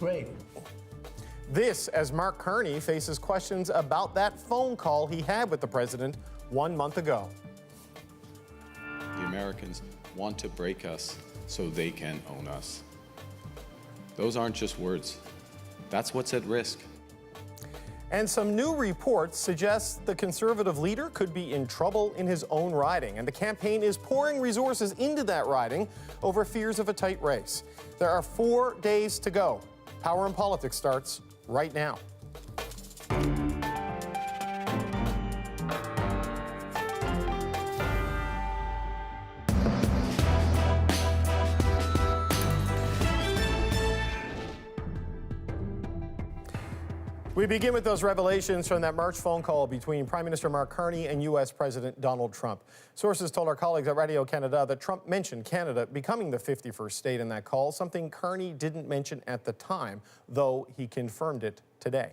Great. This as Mark Carney faces questions about that phone call he had with the president 1 month ago. The Americans want to break us so they can own us. Those aren't just words. That's what's at risk. And some new reports suggest the Conservative leader could be in trouble in his own riding, and the campaign is pouring resources into that riding over fears of a tight race. There are 4 days to go. Power in Politics starts right now. We begin with those revelations from that March phone call between Prime Minister Mark Carney and U.S. President Donald Trump. Sources told our colleagues at Radio-Canada that Trump mentioned Canada becoming the 51st state in that call, something Carney didn't mention at the time, though he confirmed it today.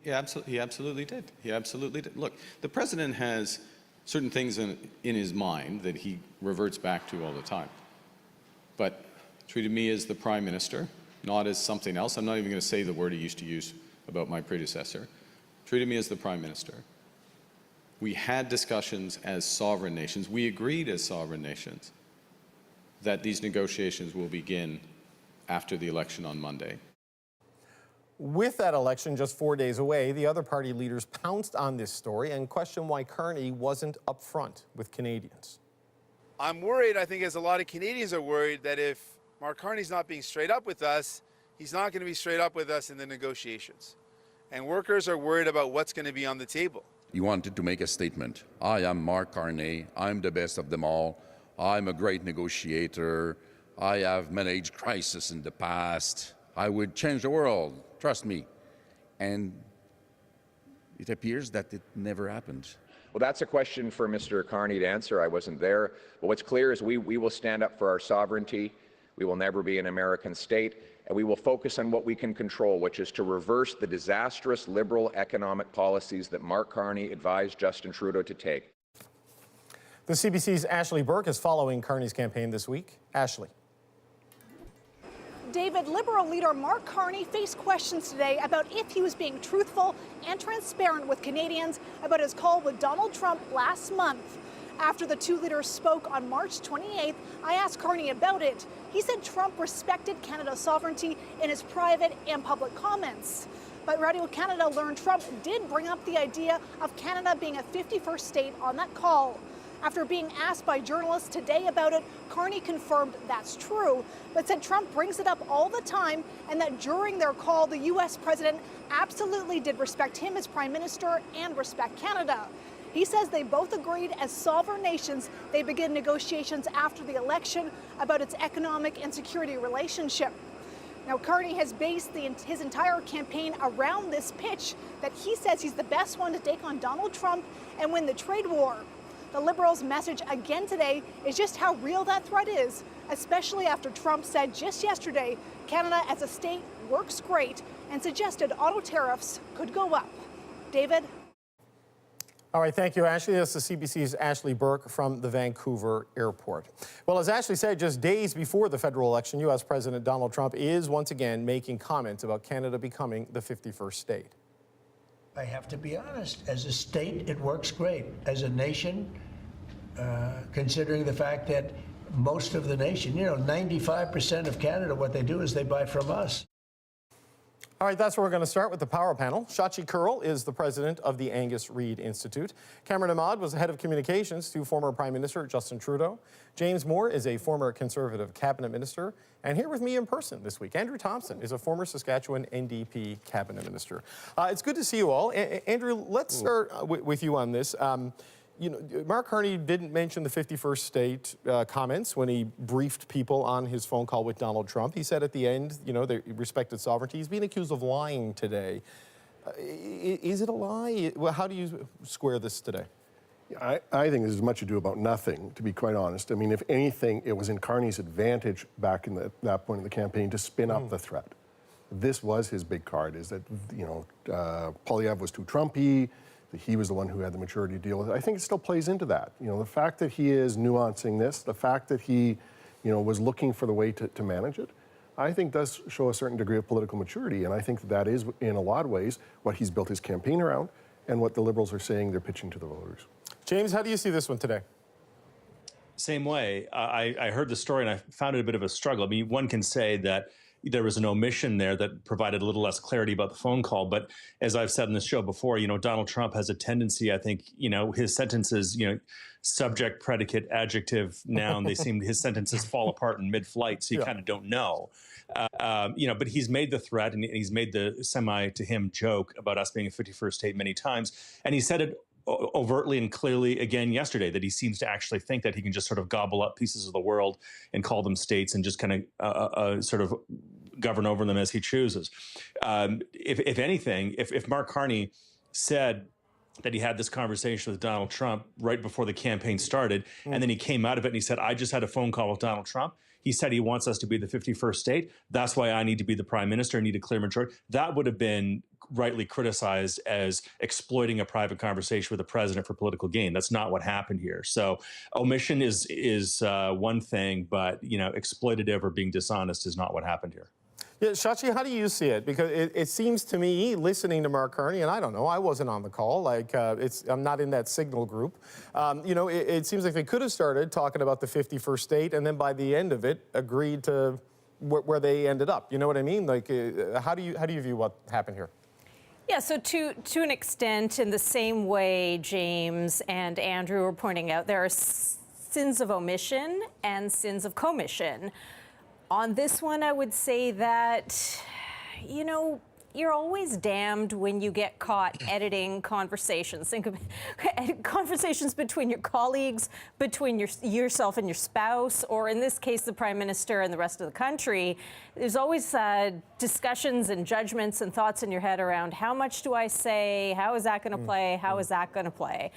He absolutely did. He absolutely did. Look, the president has certain things in his mind that he reverts back to all the time. But treated me as the Prime Minister, not as something else. I'm not even going to say the word he used to use about my predecessor. Treated me as the Prime Minister. We had discussions as sovereign nations. We agreed as sovereign nations that these negotiations will begin after the election on Monday. With that election just 4 days away, the other party leaders pounced on this story and questioned why Carney wasn't upfront with Canadians. I'm worried, I think as a lot of Canadians are worried, that if Mark Carney's not being straight up with us, he's not going to be straight up with us in the negotiations. And workers are worried about what's going to be on the table. He wanted to make a statement. I am Mark Carney. I'm the best of them all. I'm a great negotiator. I have managed crisis in the past. I would change the world. Trust me. And it appears that it never happened. Well, that's a question for Mr. Carney to answer. I wasn't there. But what's clear is we will stand up for our sovereignty. We will never be an American state. And we will focus on what we can control, which is to reverse the disastrous liberal economic policies that Mark Carney advised Justin Trudeau to take. The CBC's Ashley Burke is following Carney's campaign this week. Ashley. David, Liberal leader Mark Carney faced questions today about if he was being truthful and transparent with Canadians about his call with Donald Trump last month. After the two leaders spoke on March 28th, I asked Carney about it. He said Trump respected Canada's sovereignty in his private and public comments. But Radio-Canada learned Trump did bring up the idea of Canada being a 51st state on that call. After being asked by journalists today about it, Carney confirmed that's true, but said Trump brings it up all the time and that during their call, the U.S. president absolutely did respect him as Prime Minister and respect Canada. He says they both agreed as sovereign nations they begin negotiations after the election about its economic and security relationship. Now, Carney has based his entire campaign around this pitch that he says he's the best one to take on Donald Trump and win the trade war. The Liberals' message again today is just how real that threat is, especially after Trump said just yesterday Canada as a state works great and suggested auto tariffs could go up. David? All right, thank you, Ashley. That's the CBC's Ashley Burke from the Vancouver airport. Well, as Ashley said, just days before the federal election, U.S. President Donald Trump is once again making comments about Canada becoming the 51st state. I have to be honest. As a state, it works great. As a nation, considering the fact that most of the nation, 95% of Canada, what they do is they buy from us. All right, that's where we're going to start with the power panel. Shachi Kurl is the president of the Angus Reid Institute. Cameron Ahmad was the head of communications to former Prime Minister Justin Trudeau. James Moore is a former Conservative cabinet minister. And here with me in person this week, Andrew Thompson is a former Saskatchewan NDP cabinet minister. It's good to see you all. Andrew, let's start with you on this. Mark Carney didn't mention the 51st state comments when he briefed people on his phone call with Donald Trump. He said at the end, they respected sovereignty. He's being accused of lying today. Is it a lie? Well, how do you square this today? I think there's much ado about nothing, to be quite honest. I mean, if anything, it was in Carney's advantage back in that point of the campaign to spin up the threat. This was his big card, is that, Poilievre was too Trumpy, that he was the one who had the maturity to deal with it. I think it still plays into that. The fact that he is nuancing this, the fact that he, was looking for the way to manage it, I think does show a certain degree of political maturity. And I think that is, in a lot of ways, what he's built his campaign around and what the Liberals are saying they're pitching to the voters. James, how do you see this one today? Same way. I heard the story and I found it a bit of a struggle. I mean, one can say that there was an omission there that provided a little less clarity about the phone call. But as I've said in this show before, Donald Trump has a tendency, I think, his sentences, subject, predicate, adjective, noun, his sentences fall apart in mid-flight. So you kind of don't know. But he's made the threat and he's made the to him joke about us being a 51st state many times. And he said it overtly and clearly again yesterday, that he seems to actually think that he can just sort of gobble up pieces of the world and call them states and just kind of sort of govern over them as he chooses. If anything, if Mark Carney said that he had this conversation with Donald Trump right before the campaign started, and then he came out of it and he said, I just had a phone call with Donald Trump. He said he wants us to be the 51st state. That's why I need to be the prime minister. I need a clear majority. That would have been rightly criticized as exploiting a private conversation with the president for political gain. That's not what happened here. So omission is one thing, but exploitative or being dishonest is not what happened here. Yeah, Shachi, how do you see it? Because it seems to me, listening to Mark Carney, and I don't know, I wasn't on the call, I'm not in that signal group. It seems like they could have started talking about the 51st state, and then by the end of it, agreed to where they ended up. You know what I mean? How do you view what happened here? Yeah, so to an extent, in the same way James and Andrew were pointing out, there are sins of omission and sins of commission. On this one, I would say that, you're always damned when you get caught editing conversations. Think of conversations between your colleagues, between yourself and your spouse, or in this case, the Prime Minister and the rest of the country. There's always discussions and judgments and thoughts in your head around how much do I say, how is that going to play, how is that going to play.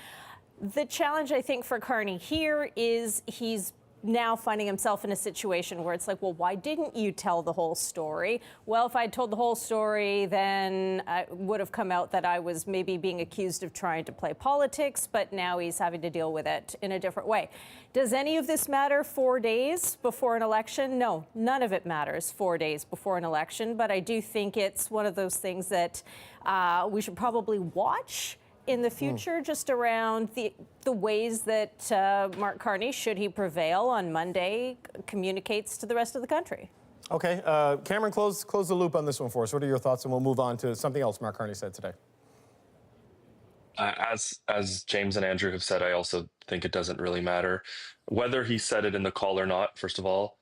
The challenge, I think, for Carney here is he's now finding himself in a situation where it's like, well, why didn't you tell the whole story? Well, if I'd told the whole story, then it would have come out that I was maybe being accused of trying to play politics, but now he's having to deal with it in a different way. Does any of this matter 4 days before an election? No, none of it matters 4 days before an election, but I do think it's one of those things that we should probably watch in the future, just around the ways that Mark Carney, should he prevail on Monday, communicates to the rest of the country. Okay, Cameron, close the loop on this one for us. What are your thoughts? And we'll move on to something else Mark Carney said today. As James and Andrew have said, I also think it doesn't really matter. Whether he said it in the call or not, first of all,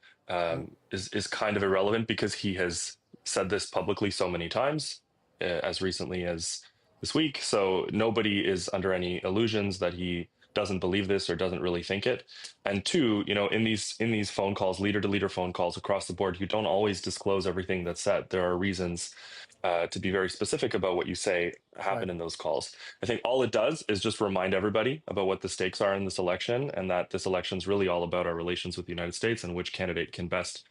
is kind of irrelevant, because he has said this publicly so many times, as recently as this week. So nobody is under any illusions that he doesn't believe this or doesn't really think it. And two, in these phone calls, leader to leader phone calls across the board, you don't always disclose everything that's said. There are reasons to be very specific about what you say happen in those calls. I think all it does is just remind everybody about what the stakes are in this election, and that this election is really all about our relations with the United States and which candidate can best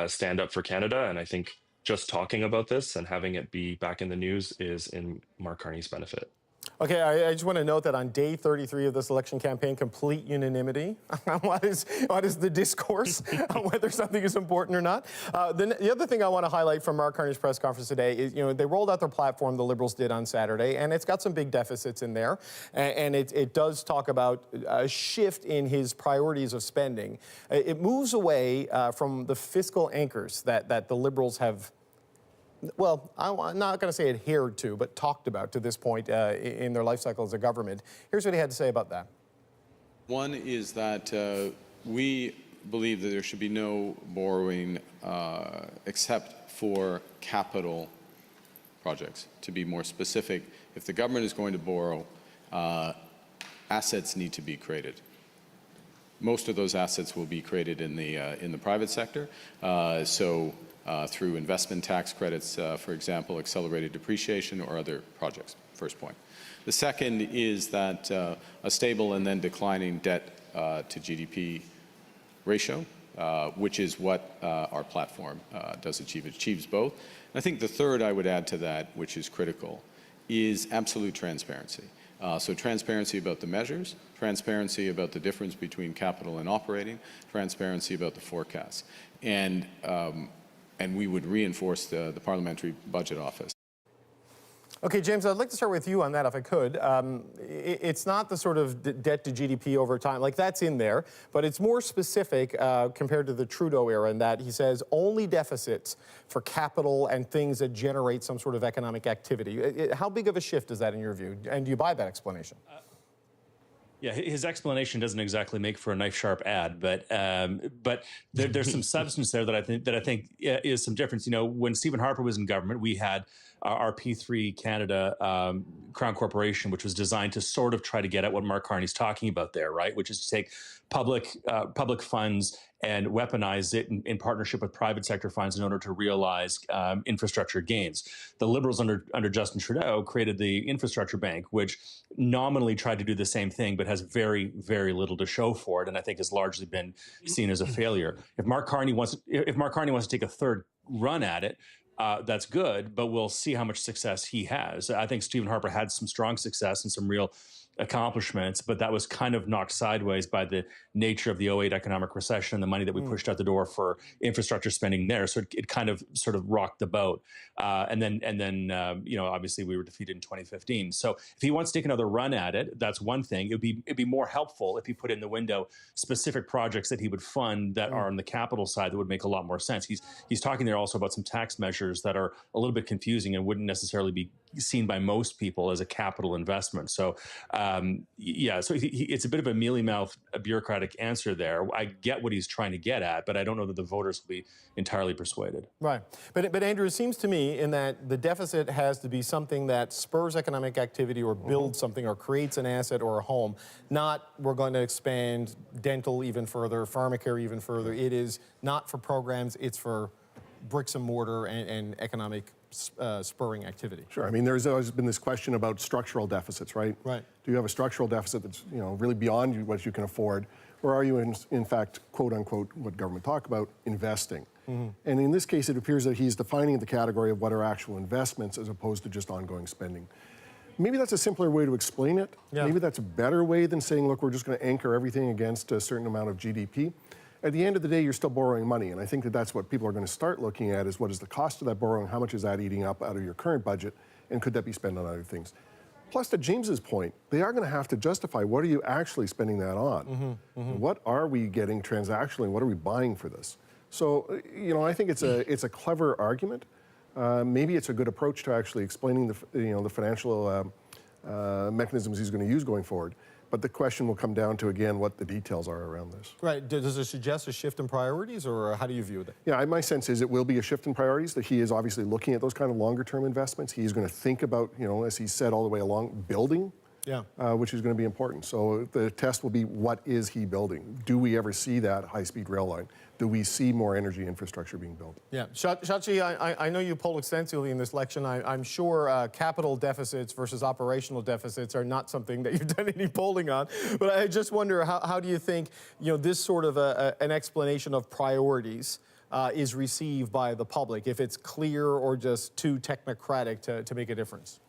stand up for Canada. And I think just talking about this and having it be back in the news is in Mark Carney's benefit. Okay, I just want to note that on day 33 of this election campaign, complete unanimity on what is the discourse on whether something is important or not. The other thing I want to highlight from Mark Carney's press conference today is, they rolled out their platform, the Liberals did on Saturday, and it's got some big deficits in there. And it does talk about a shift in his priorities of spending. It moves away from the fiscal anchors that the Liberals have, well, I'm not going to say adhered to, but talked about to this point in their life cycle as a government. Here's what he had to say about that. One is that we believe that there should be no borrowing except for capital projects. To be more specific, if the government is going to borrow, assets need to be created. Most of those assets will be created in the private sector. Through investment tax credits, for example, accelerated depreciation or other projects, first point. The second is that a stable and then declining debt to GDP ratio, which is what our platform does achieve. It achieves both. And I think the third I would add to that, which is critical, is absolute transparency. So transparency about the measures, transparency about the difference between capital and operating, transparency about the forecasts. And and we would reinforce the Parliamentary Budget Office. Okay, James, I'd like to start with you on that, if I could. It's not the sort of debt to GDP over time, like that's in there, but it's more specific compared to the Trudeau era in that he says only deficits for capital and things that generate some sort of economic activity. How big of a shift is that in your view? And do you buy that explanation? Yeah, his explanation doesn't exactly make for a knife-sharp ad, but there's some substance there that I think is some difference. You know, when Stephen Harper was in government, we had our P3 Canada Crown Corporation, which was designed to sort of try to get at what Mark Carney's talking about there, right? Which is to take public funds and weaponize it in partnership with private sector funds in order to realize infrastructure gains. The Liberals under Justin Trudeau created the Infrastructure Bank, which nominally tried to do the same thing, but has very, very little to show for it, and I think has largely been seen as a failure. If Mark Carney wants to take a third run at it, that's good, but we'll see how much success he has. I think Stephen Harper had some strong success and some real accomplishments, but that was kind of knocked sideways by the nature of the 2008 economic recession, the money that we pushed out the door for infrastructure spending there. So it kind of sort of rocked the boat. And then obviously we were defeated in 2015. So if he wants to take another run at it, that's one thing. It'd be more helpful if he put in the window specific projects that he would fund that are on the capital side that would make a lot more sense. He's talking there also about some tax measures that are a little bit confusing and wouldn't necessarily be seen by most people as a capital investment. So it's a bit of a mealy-mouthed bureaucratic answer there. I get what he's trying to get at, but I don't know that the voters will be entirely persuaded. Right. But Andrew, it seems to me in that the deficit has to be something that spurs economic activity or builds something or creates an asset or a home, not we're going to expand dental even further, pharmacare even further. It is not for programs, it's for bricks and mortar and economic spurring activity. Sure. I mean, there's always been this question about structural deficits, right? Right. Do you have a structural deficit that's really beyond what you can afford, or are you in fact, quote unquote, what government talk about, investing? Mm-hmm. And in this case, it appears that he's defining the category of what are actual investments as opposed to just ongoing spending. Maybe that's a simpler way to explain it. Yeah. Maybe that's a better way than saying, look, we're just going to anchor everything against a certain amount of GDP. At the end of the day, you're still borrowing money, and I think that that's what people are going to start looking at is what is the cost of that borrowing, how much is that eating up out of your current budget, and could that be spent on other things? Plus, to James's point, they are going to have to justify what are you actually spending that on? Mm-hmm, mm-hmm. What are we getting transactionally? What are we buying for this? So, I think it's a clever argument. Maybe it's a good approach to actually explaining the financial mechanisms he's going to use going forward. But the question will come down to, again, what the details are around this. Right. Does it suggest a shift in priorities, or how do you view that? Yeah, my sense is it will be a shift in priorities, that he is obviously looking at those kind of longer-term investments. He's going to think about, as he said all the way along, building, which is going to be important. So the test will be, what is he building? Do we ever see that high-speed rail line? Do we see more energy infrastructure being built? Yeah. Shachi, I know you polled extensively in this election. I'm sure capital deficits versus operational deficits are not something that you've done any polling on. But I just wonder, how do you think this sort of an explanation of priorities is received by the public, if it's clear or just too technocratic to make a difference?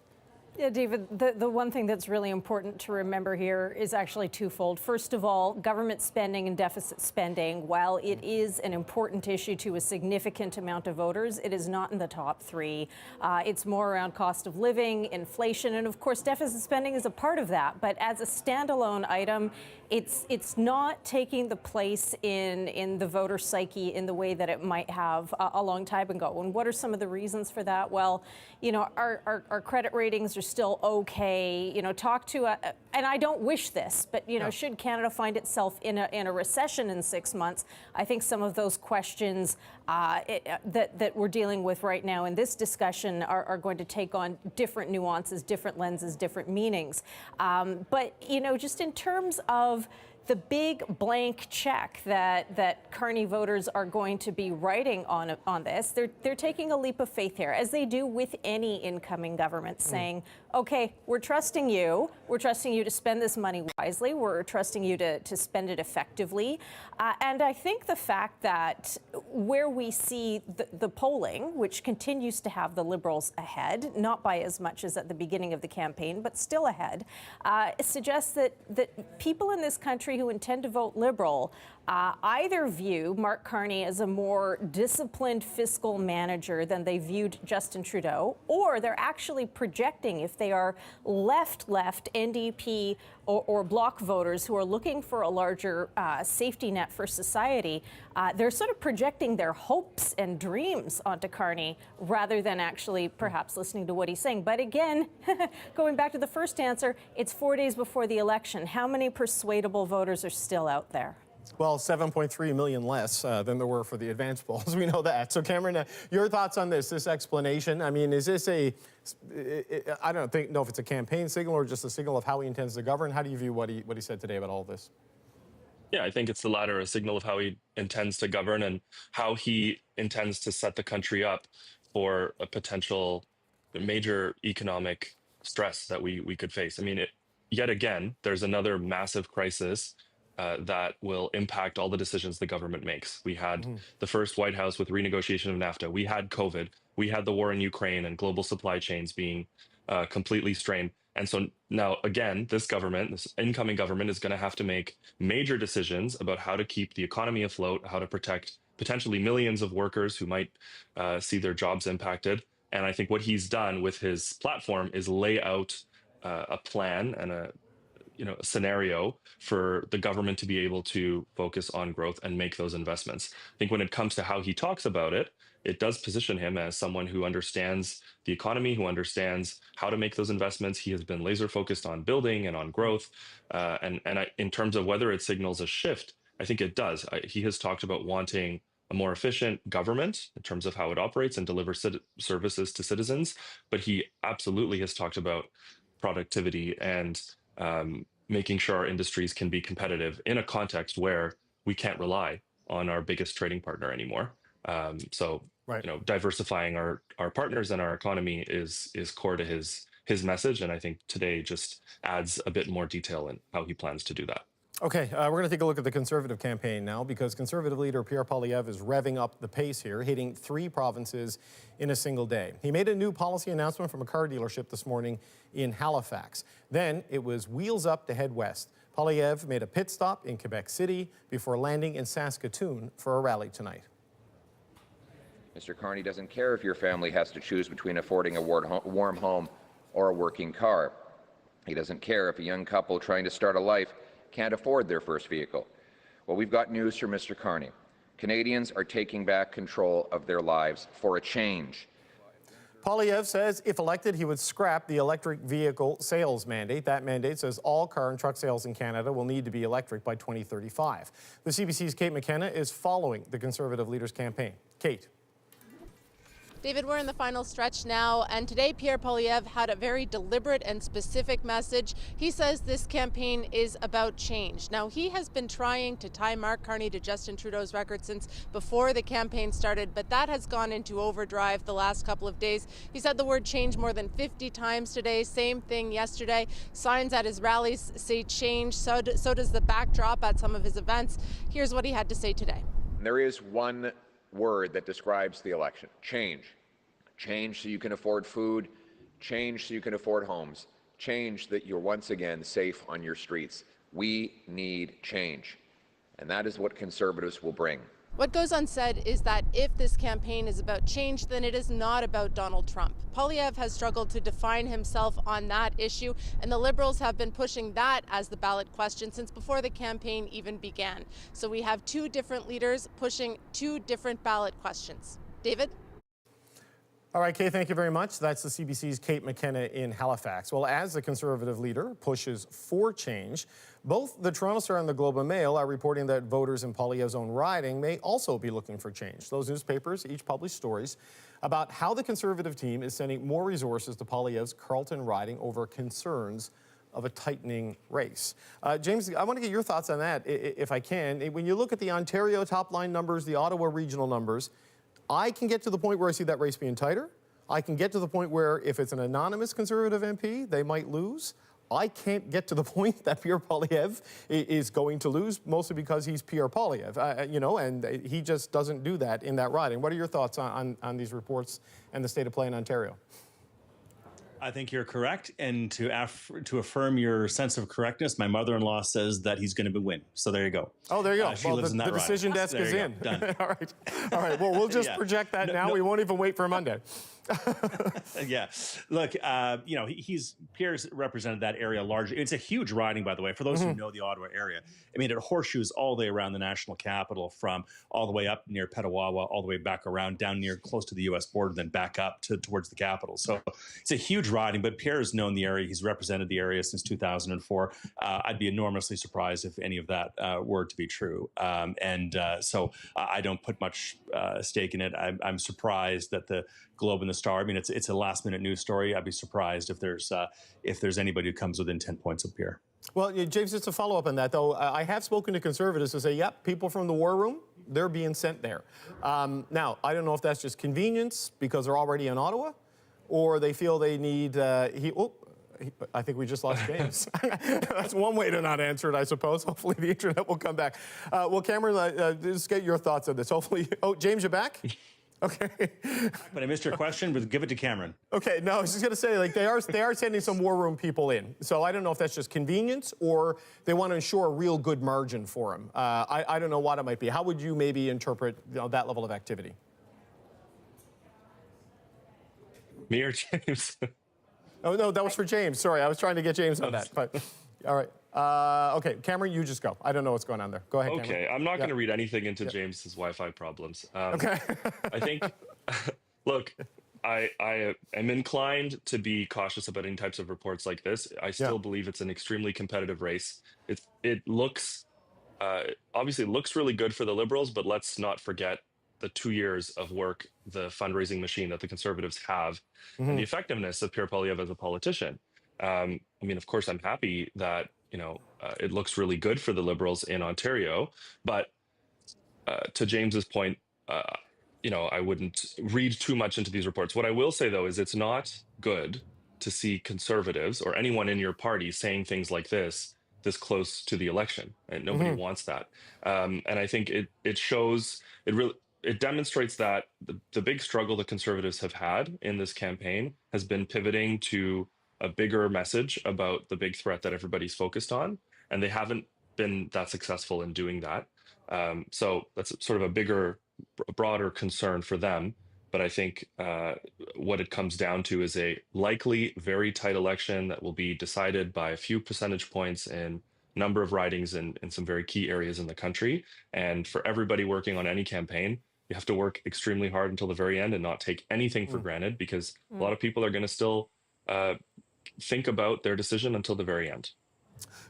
Yeah, David, the one thing that's really important to remember here is actually twofold. First of all, government spending and deficit spending, while it is an important issue to a significant amount of voters, it is not in the top three. It's more around cost of living, inflation, and of course deficit spending is a part of that. But as a standalone item, it's not taking the place in the voter psyche in the way that it might have a long time ago. And what are some of the reasons for that? Well, our credit ratings are still okay. And I don't wish this, but should Canada find itself in a recession in 6 months, I think some of those questions that we're dealing with right now in this discussion are going to take on different nuances, different lenses, different meanings. But just in terms of the big blank check that Carney voters are going to be writing on this, they're taking a leap of faith here, as they do with any incoming government, saying, okay, we're trusting you to spend this money wisely, we're trusting you to spend it effectively. And I think the fact that where we see the polling, which continues to have the Liberals ahead, not by as much as at the beginning of the campaign, but still ahead, suggests that people in this country who intend to vote Liberal either view Mark Carney as a more disciplined fiscal manager than they viewed Justin Trudeau, or they're actually projecting, if they are left NDP or Bloc voters who are looking for a larger safety net for society, they're sort of projecting their hopes and dreams onto Carney rather than actually perhaps listening to what he's saying. But again, going back to the first answer, it's 4 days before the election. How many persuadable voters are still out there? Well, 7.3 million less than there were for the advance polls. We know that. So, Cameron, your thoughts on this explanation? I mean, is this I don't know if it's a campaign signal or just a signal of how he intends to govern? How do you view what he said today about all of this? Yeah, I think it's the latter, a signal of how he intends to govern and how he intends to set the country up for a potential major economic stress that we could face. I mean, yet again, there's another massive crisis that will impact all the decisions the government makes. We had the first White House with renegotiation of NAFTA. We had COVID. We had the war in Ukraine and global supply chains being completely strained. And so now, again, this incoming government is going to have to make major decisions about how to keep the economy afloat, how to protect potentially millions of workers who might see their jobs impacted. And I think what he's done with his platform is lay out a plan and a scenario for the government to be able to focus on growth and make those investments. I think when it comes to how he talks about it, it does position him as someone who understands the economy, who understands how to make those investments. He has been laser focused on building and on growth. In terms of whether it signals a shift, I think it does. He has talked about wanting a more efficient government in terms of how it operates and delivers services to citizens. But he absolutely has talked about productivity and making sure our industries can be competitive in a context where we can't rely on our biggest trading partner anymore. Diversifying our partners and our economy is core to his message, and I think today just adds a bit more detail in how he plans to do that. Okay, we're going to take a look at the Conservative campaign now, because Conservative leader Pierre Poilievre is revving up the pace here, hitting 3 provinces in a single day. He made a new policy announcement from a car dealership this morning in Halifax. Then it was wheels up to head west. Poilievre made a pit stop in Quebec City before landing in Saskatoon for a rally tonight. Mr. Carney doesn't care if your family has to choose between affording a warm home or a working car. He doesn't care if a young couple trying to start a life can't afford their first vehicle. Well, we've got news for Mr. Carney. Canadians are taking back control of their lives for a change. Poilievre says if elected, he would scrap the electric vehicle sales mandate. That mandate says all car and truck sales in Canada will need to be electric by 2035. The CBC's Kate McKenna is following the Conservative leader's campaign. Kate. David, we're in the final stretch now, and today Pierre Poilievre had a very deliberate and specific message. He says this campaign is about change. Now, he has been trying to tie Mark Carney to Justin Trudeau's record since before the campaign started, but that has gone into overdrive the last couple of days. He said the word change more than 50 times today, same thing yesterday. Signs at his rallies say change, so does the backdrop at some of his events. Here's what he had to say today. There is one word that describes the election: change. Change so you can afford food, change so you can afford homes, change that you're once again safe on your streets. We need change, and that is what Conservatives will bring. What goes unsaid is that if this campaign is about change, then it is not about Donald Trump. Poilievre has struggled to define himself on that issue, and the Liberals have been pushing that as the ballot question since before the campaign even began. So we have 2 different leaders pushing 2 different ballot questions. David? All right, Kate, thank you very much. That's the CBC's Kate McKenna in Halifax. Well, as the Conservative leader pushes for change, both the Toronto Star and the Globe and Mail are reporting that voters in Poilievre's own riding may also be looking for change. Those newspapers each publish stories about how the Conservative team is sending more resources to Poilievre's Carleton riding over concerns of a tightening race. James, I want to get your thoughts on that, if I can. When you look at the Ontario top-line numbers, the Ottawa regional numbers, I can get to the point where I see that race being tighter. I can get to the point where if it's an anonymous Conservative MP, they might lose. I can't get to the point that Pierre Poilievre is going to lose, mostly because he's Pierre Poilievre, you know, and he just doesn't do that in that riding. What are your thoughts on these reports and the state of play in Ontario? I think you're correct, and to affirm your sense of correctness, my mother-in-law says that he's going to win. So there you go. Oh, there you go. She Well, lives in that the decision desk is in. Done. All right. All right. Well, we'll just project that now. We won't even wait for Monday. Yeah. Look, you know, Pierre's represented that area largely. It's a huge riding, by the way, for those who know the Ottawa area. I mean, it horseshoes all the way around the national capital, from all the way up near Petawawa, all the way back around, down near close to the U.S. border, then back up towards the capital. So it's a huge riding, but Pierre's known the area. He's represented the area since 2004. I'd be enormously surprised if any of that were to be true. So I don't put much stake in it. I'm surprised that the Globe and the Star, I mean, it's a last-minute news story. I'd be surprised if there's anybody who comes within 10 points of Pierre. Well, James, just to follow up on that, though, I have spoken to Conservatives who say, yep, people from the war room, they're being sent there. Now, I don't know if that's just convenience because they're already in Ottawa, or they feel they need... I think we just lost James. That's one way to not answer it, I suppose. Hopefully the internet will come back. Well, Cameron, just get your thoughts on this. Hopefully... Oh, James, you're back? Okay. But I missed your question, but give it to Cameron. Okay, no, I was just going to say, like, they are sending some war room people in. So I don't know if that's just convenience or they want to ensure a real good margin for them. I don't know what it might be. How would you maybe interpret, you know, that level of activity? Me or James? Oh, no, that was for James. Sorry, I was trying to get James on that. But, all right. Okay, Cameron, you just go. I don't know what's going on there. Go ahead, Cameron. Okay, I'm not going to read anything into James's Wi-Fi problems. Okay. I think, look, I am inclined to be cautious about any types of reports like this. I still believe it's an extremely competitive race. It looks, obviously looks really good for the Liberals, but let's not forget the 2 years of work, the fundraising machine that the Conservatives have, and the effectiveness of Pierre Poilievre as a politician. I mean, of course, I'm happy that, you know, it looks really good for the Liberals in Ontario, but to James's point, you know, I wouldn't read too much into these reports. What I will say, though, is it's not good to see Conservatives or anyone in your party saying things like this close to the election, and nobody wants that. And I think it shows, it demonstrates that the big struggle the Conservatives have had in this campaign has been pivoting to a bigger message about the big threat that everybody's focused on, and they haven't been that successful in doing that. So that's sort of a broader concern for them. But I think what it comes down to is a likely very tight election that will be decided by a few percentage points in number of ridings in some very key areas in the country. And for everybody working on any campaign, you have to work extremely hard until the very end and not take anything for granted, because a lot of people are going to still think about their decision until the very end.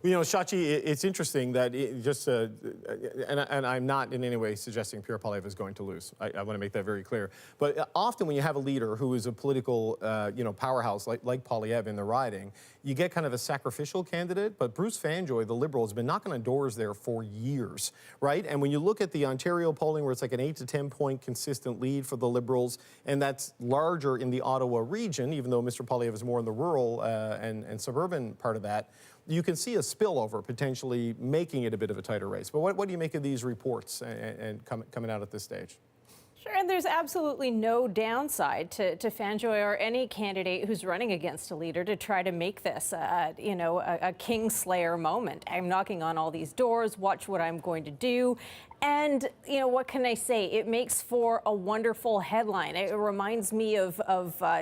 You know, Shachi, it's interesting that and I'm not in any way suggesting Pierre Poilievre is going to lose. I want to make that very clear. But often when you have a leader who is a political, powerhouse like Poilievre in the riding, you get kind of a sacrificial candidate. But Bruce Fanjoy, the Liberal, has been knocking on doors there for years, right? And when you look at the Ontario polling, where it's like an 8 to 10 point consistent lead for the Liberals, and that's larger in the Ottawa region, even though Mr. Poilievre is more in the rural and suburban part of that, you can see a spillover potentially making it a bit of a tighter race. But what do you make of these reports and coming out at this stage? Sure, and there's absolutely no downside to Fanjoy or any candidate who's running against a leader to try to make this, a Kingslayer moment. I'm knocking on all these doors, watch what I'm going to do. And, you know, what can I say? It makes for a wonderful headline. It reminds me of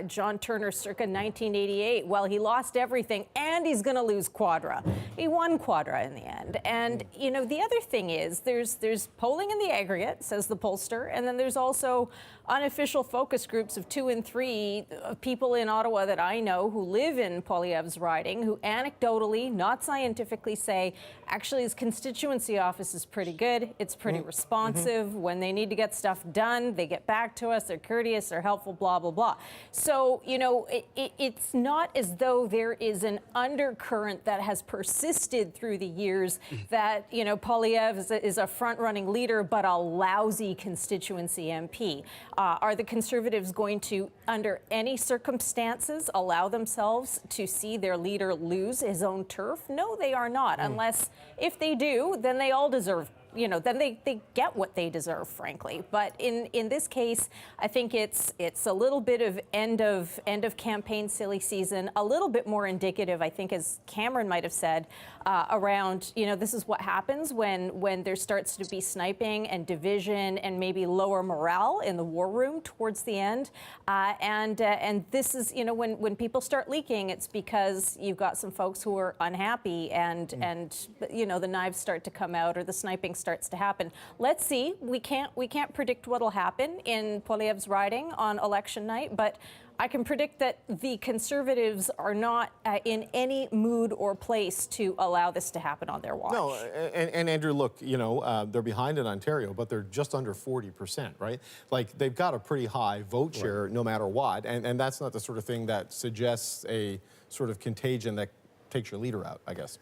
John Turner circa 1988. Well, he lost everything and he's going to lose Quadra. He won Quadra in the end. And, you know, the other thing is there's polling in the aggregate, says the pollster, and then there's also unofficial focus groups of 2 and 3 people in Ottawa that I know who live in Poilievre's riding, who anecdotally, not scientifically, say, actually his constituency office is pretty good, it's pretty pretty responsive. When they need to get stuff done, they get back to us. They're courteous, they're helpful, blah, blah, blah. So, you know, it's not as though there is an undercurrent that has persisted through the years that, you know, Poilievre is a front-running leader but a lousy constituency MP. Are the Conservatives going to, under any circumstances, allow themselves to see their leader lose his own turf? No, they are not, unless if they do, then they all deserve, you know, then they get what they deserve, frankly. But in this case, I think it's a little bit of end of campaign silly season, a little bit more indicative, I think, as Cameron might have said, around, you know, this is what happens when there starts to be sniping and division and maybe lower morale in the war room towards the end. And this is, you know, when people start leaking, it's because you've got some folks who are unhappy and you know, the knives start to come out or the sniping starts to happen. Let's see. We can't predict what'll happen in Poilievre's riding on election night, but I can predict that the Conservatives are not in any mood or place to allow this to happen on their watch. No, and Andrew, look, you know, they're behind in Ontario, but they're just under 40%, right? Like, they've got a pretty high vote share no matter what, and that's not the sort of thing that suggests a sort of contagion that takes your leader out, I guess.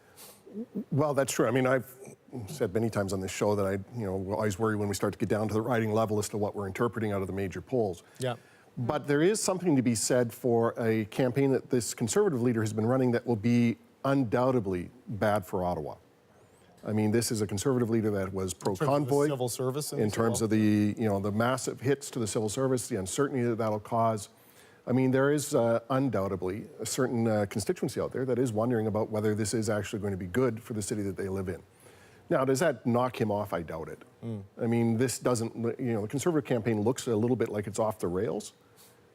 Well, that's true. I mean, I've said many times on this show that I, you know, always worry when we start to get down to the riding level as to what we're interpreting out of the major polls. Yeah. But there is something to be said for a campaign that this Conservative leader has been running that will be undoubtedly bad for Ottawa. I mean, this is a Conservative leader that was pro-convoy. Civil service. In terms of the, you know, the massive hits to the civil service, the uncertainty that that'll cause. I mean, there is undoubtedly a certain constituency out there that is wondering about whether this is actually going to be good for the city that they live in. Now, does that knock him off? I doubt it. I mean, this doesn't, you know, the Conservative campaign looks a little bit like it's off the rails,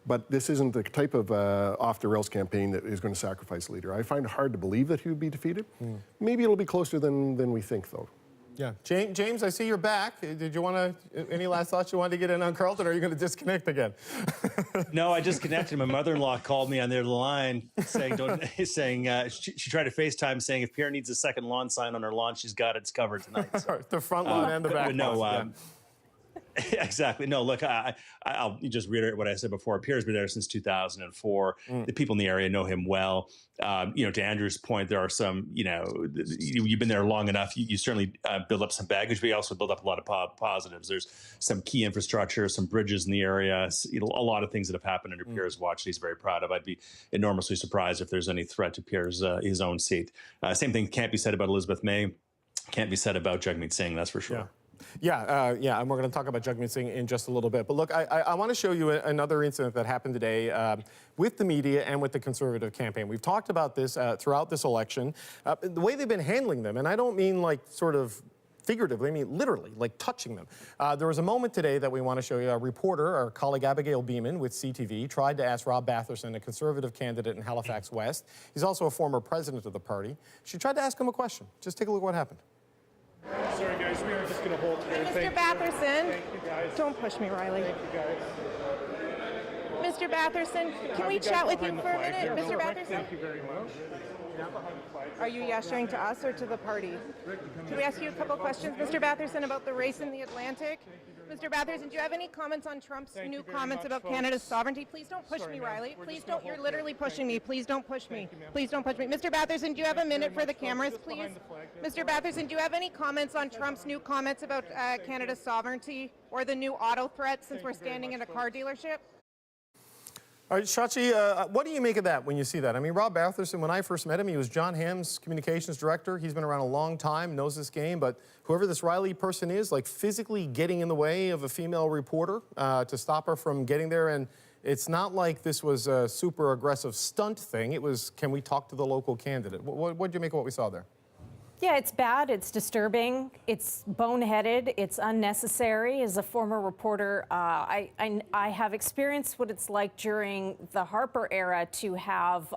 but this isn't the type of off-the-rails campaign that is going to sacrifice a leader. I find it hard to believe that he would be defeated. Maybe it'll be closer than we think, though. Yeah. James, I see you're back. Did you want to, any last thoughts you wanted to get in on Carlton, or are you going to disconnect again? No, I disconnected. My mother-in-law called me on the other line saying, she tried to FaceTime saying if Pierre needs a second lawn sign on her lawn, she's got it. It's covered tonight. So. The front lawn and the back lawn. Exactly. No, look, I'll just reiterate what I said before. Pierre's been there since 2004. The people in the area know him well. You know, to Andrew's point, there are some, you know, you've been there long enough. You certainly build up some baggage, but you also build up a lot of positives. There's some key infrastructure, some bridges in the area, you know, a lot of things that have happened under Pierre's watch that he's very proud of. I'd be enormously surprised if there's any threat to Pierre's his own seat. Same thing can't be said about Elizabeth May. Can't be said about Jagmeet Singh, that's for sure. Yeah, and we're going to talk about Jagmeet Singh in just a little bit. But look, I want to show you another incident that happened today with the media and with the Conservative campaign. We've talked about this throughout this election, the way they've been handling them. And I don't mean like sort of figuratively, I mean literally, like touching them. There was a moment today that we want to show you. A reporter, our colleague Abigail Beeman with CTV, tried to ask Rob Batherson, a Conservative candidate in Halifax West. He's also a former president of the party. She tried to ask him a question. Just take a look at what happened. Sorry, guys, we are just going to hold here. Mr. Batherson, thank you, guys. Don't push me, Riley. Thank you, guys. Mr. Batherson, can we chat with you for a minute? Mr. Batherson? Thank you very much. Are you gesturing to us or to the party? Can we ask you a couple questions, Mr. Batherson, about the race in the Atlantic? Mr. Batherson, do you have any comments on Trump's new comments about Canada's sovereignty? Please don't push me, Riley. Please don't. You're literally pushing me. Please don't push me. Please don't push me. Mr. Batherson, do you have a minute for the cameras, please? Mr. Batherson, do you have any comments on Trump's new comments about Canada's sovereignty or the new auto threat since we're standing in a car dealership? All right, Shachi, what do you make of that when you see that? I mean, Rob Batherson, when I first met him, he was John Hamm's communications director. He's been around a long time, knows this game, but whoever this Riley person is, like physically getting in the way of a female reporter to stop her from getting there. And it's not like this was a super aggressive stunt thing. It was, can we talk to the local candidate? What did you make of what we saw there? Yeah, it's bad, it's disturbing, it's boneheaded, it's unnecessary. As a former reporter, I have experienced what it's like during the Harper era to have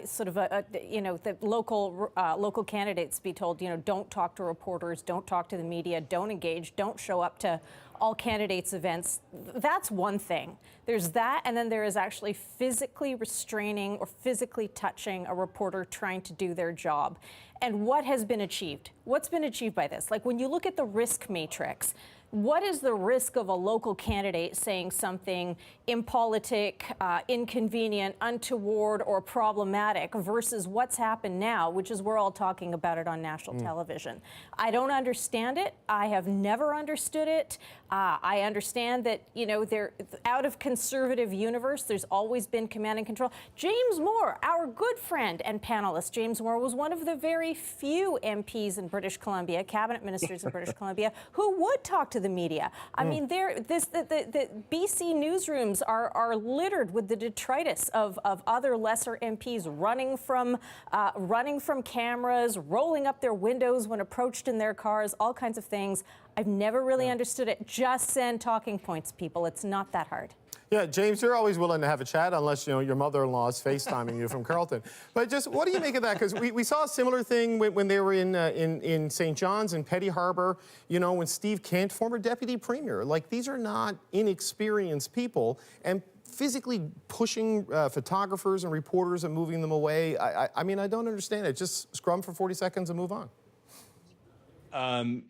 sort of the local candidates be told, don't talk to reporters, don't talk to the media, don't engage, don't show up to all candidates events, that's one thing. There's that, and then there is actually physically restraining or physically touching a reporter trying to do their job. And what has been achieved? What's been achieved by this? Like, when you look at the risk matrix, what is the risk of a local candidate saying something impolitic, inconvenient, untoward, or problematic versus what's happened now, which is we're all talking about it on national television? I don't understand it. I have never understood it. I understand that, you know, they're out of conservative universe. There's always been command and control. James Moore, our good friend and panelist, James Moore was one of the very few MPs in British Columbia, cabinet ministers in British Columbia, who would talk to the media. I mean, the BC newsrooms are littered with the detritus of other lesser MPs running from cameras, rolling up their windows when approached in their cars, all kinds of things. I've never really understood it. Just send talking points, people. It's not that hard. Yeah, James, you're always willing to have a chat unless, you know, your mother-in-law is FaceTiming you from Carleton. But just what do you make of that? Because we saw a similar thing when they were in St. John's and Petty Harbour, you know, when Steve Kent, former deputy premier, like, these are not inexperienced people, and physically pushing photographers and reporters and moving them away. I mean, I don't understand it. Just scrum for 40 seconds and move on.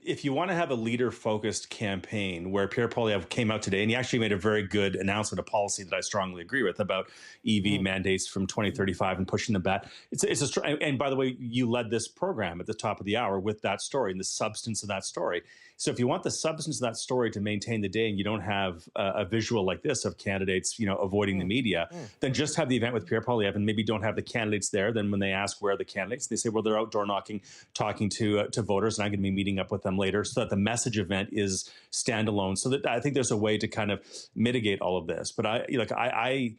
If you want to have a leader-focused campaign, where Pierre Poilievre came out today, and he actually made a very good announcement, a policy that I strongly agree with, about EV mandates from 2035 and pushing them back. And by the way, you led this program at the top of the hour with that story and the substance of that story. So if you want the substance of that story to maintain the day, and you don't have a visual like this of candidates, you know, avoiding the media, then just have the event with Pierre Poilievre, and maybe don't have the candidates there. Then when they ask where are the candidates, they say, well, they're outdoor knocking, talking to voters, and I'm going to be meeting up with them later, so that the message event is standalone. So that I think there's a way to kind of mitigate all of this. But I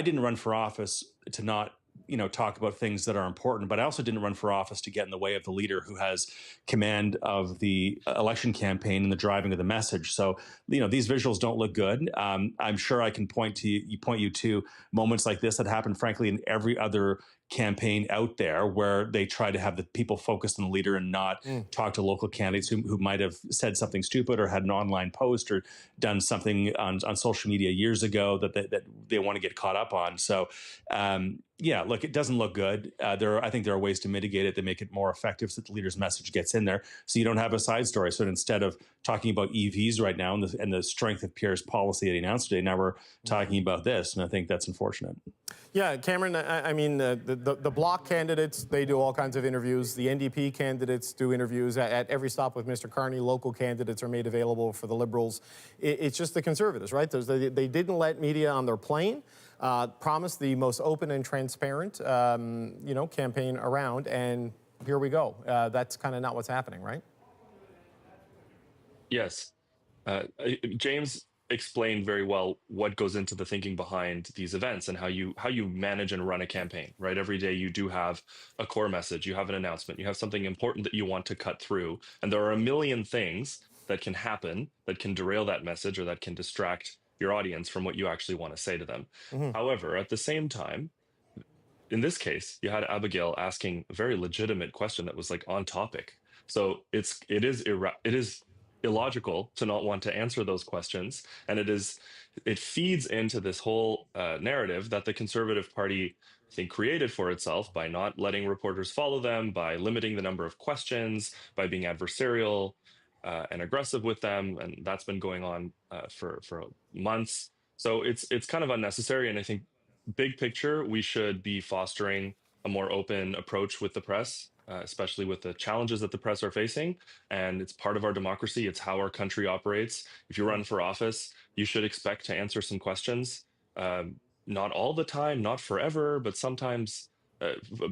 didn't run for office to not, you know, talk about things that are important, but I also didn't run for office to get in the way of the leader who has command of the election campaign and the driving of the message. So, you know, these visuals don't look good. I'm sure I can point you to moments like this that happen, frankly, in every other campaign out there, where they try to have the people focused on the leader and not talk to local candidates who might have said something stupid or had an online post or done something on social media years ago that they want to get caught up on. So, yeah, look, it doesn't look good. I think there are ways to mitigate it that make it more effective so that the leader's message gets in there, so you don't have a side story. So instead of talking about EVs right now and the strength of Pierre's policy that he announced today, now we're talking about this, and I think that's unfortunate. Yeah, Cameron, I mean, the Bloc candidates, they do all kinds of interviews. The NDP candidates do interviews at every stop with Mr. Carney. Local candidates are made available for the Liberals. It's just the Conservatives, right? They didn't let media on their plane, promised the most open and transparent, you know, campaign around, and here we go. That's kind of not what's happening, right? Yes. James explained very well what goes into the thinking behind these events and how you manage and run a campaign, right? Every day you do have a core message, you have an announcement, you have something important that you want to cut through, and there are a million things that can happen that can derail that message or that can distract your audience from what you actually want to say to them. However, at the same time, in this case, you had Abigail asking a very legitimate question that was like on topic. So it is illogical to not want to answer those questions, and it feeds into this whole narrative that the Conservative Party, I think, created for itself by not letting reporters follow them, by limiting the number of questions, by being adversarial and aggressive with them, and that's been going on for months. So it's kind of unnecessary, and I think big picture we should be fostering a more open approach with the press. Especially with the challenges that the press are facing. And it's part of our democracy. It's how our country operates. If you run for office, you should expect to answer some questions. Not all the time, not forever, but sometimes,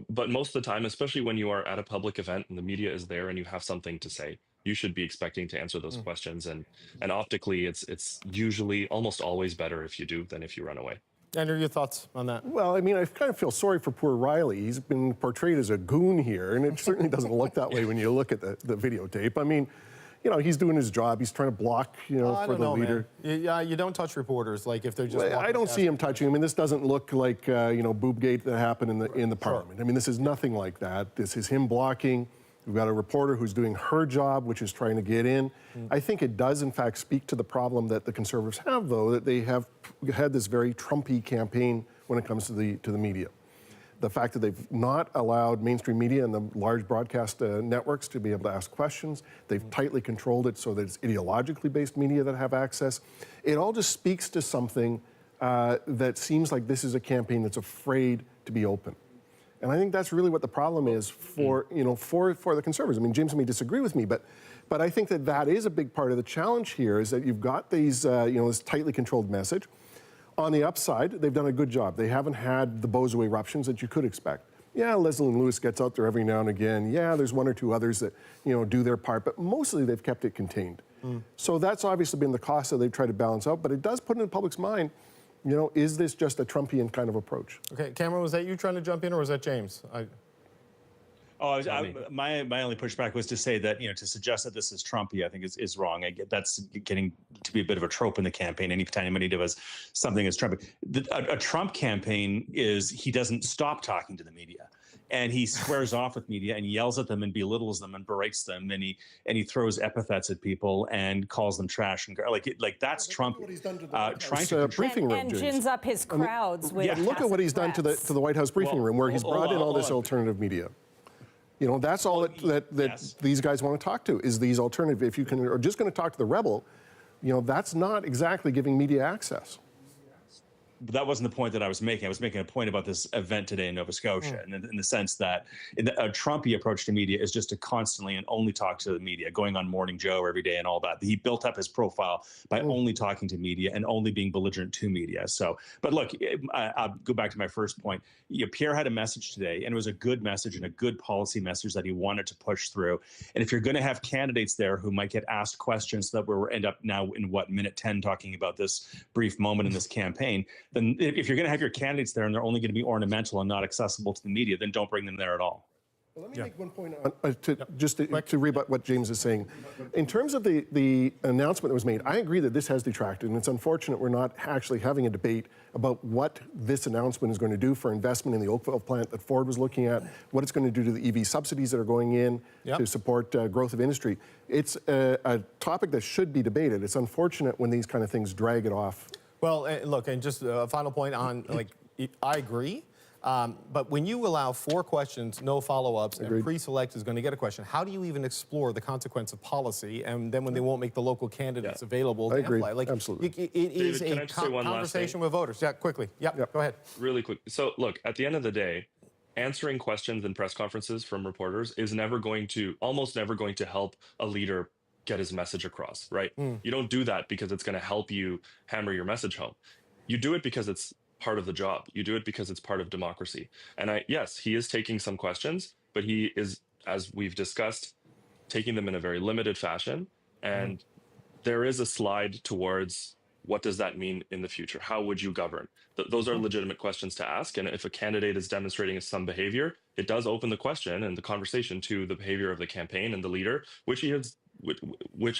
but most of the time, especially when you are at a public event and the media is there and you have something to say, you should be expecting to answer those questions. And optically, it's usually almost always better if you do than if you run away. Andrew, your thoughts on that? Well, I mean, I kind of feel sorry for poor Riley. He's been portrayed as a goon here, and it certainly doesn't look that way when you look at the videotape. I mean, you know, he's doing his job. He's trying to block, you know, for the leader. Yeah, you don't touch reporters, like if they're just. Well, I don't see him touching. I mean, this doesn't look like you know, Boobgate that happened in the Parliament. I mean, this is nothing like that. This is him blocking. We've got a reporter who's doing her job, which is trying to get in. I think it does, in fact, speak to the problem that the Conservatives have, though, that they have had this very Trumpy campaign when it comes to the media. The fact that they've not allowed mainstream media and the large broadcast networks to be able to ask questions. They've tightly controlled it so that it's ideologically based media that have access. It all just speaks to something that seems like this is a campaign that's afraid to be open. And I think that's really what the problem is for the Conservatives. I mean, James may disagree with me, but I think that is a big part of the challenge here, is that you've got these, this tightly controlled message. On the upside, they've done a good job. They haven't had the bozo eruptions that you could expect. Yeah, Leslie Lewis gets out there every now and again. Yeah, there's one or two others that, do their part, but mostly they've kept it contained. So that's obviously been the cost that they've tried to balance out, but it does put in the public's mind, is this just a Trumpian kind of approach? Okay, Cameron, was that you trying to jump in, or was that James? My only pushback was to say that, to suggest that this is Trumpy, I think is wrong. That's getting to be a bit of a trope in the campaign. Anytime anybody does something as Trumpy. A Trump campaign is he doesn't stop talking to the media. And he squares off with media and yells at them and belittles them and berates them, and he throws epithets at people and calls them trash and like that's Trump trying to briefing room, and gins up his crowds with look at what he's done to the White House briefing room, where he's brought in all this alternative media. That's all that these guys want to talk to, is these alternative. If you are just going to talk to the rebel, that's not exactly giving media access. But that wasn't the point that I was making. I was making a point about this event today in Nova Scotia, and in the sense that a Trumpy approach to media is just to constantly and only talk to the media, going on Morning Joe every day and all that. He built up his profile by only talking to media and only being belligerent to media. So, but look, I'll go back to my first point. Pierre had a message today, and it was a good message and a good policy message that he wanted to push through. And if you're going to have candidates there who might get asked questions that we'll end up now in minute 10 talking about this brief moment in this campaign, then if you're going to have your candidates there and they're only going to be ornamental and not accessible to the media, then don't bring them there at all. Well, let me make one point to rebut what James is saying. In terms of the announcement that was made, I agree that this has detracted, and it's unfortunate we're not actually having a debate about what this announcement is going to do for investment in the Oakville plant that Ford was looking at, what it's going to do to the EV subsidies that are going in to support growth of industry. It's a topic that should be debated. It's unfortunate when these kind of things drag it off. Well, look, and just a final point on, I agree. But when you allow 4 questions, no follow-ups, and pre-select is going to get a question, how do you even explore the consequence of policy? And then when they won't make the local candidates available to apply? Absolutely. It is a conversation with voters. Yeah, quickly. Go ahead. Really quick. So, look, at the end of the day, answering questions in press conferences from reporters is almost never going to help a leader get his message across, right? You don't do that because it's going to help you hammer your message home. You do it because it's part of the job. You do it because it's part of democracy. And yes, he is taking some questions, but he is, as we've discussed, taking them in a very limited fashion. And there is a slide towards what does that mean in the future? How would you govern? Those are legitimate questions to ask. And if a candidate is demonstrating some behavior, it does open the question and the conversation to the behavior of the campaign and the leader, which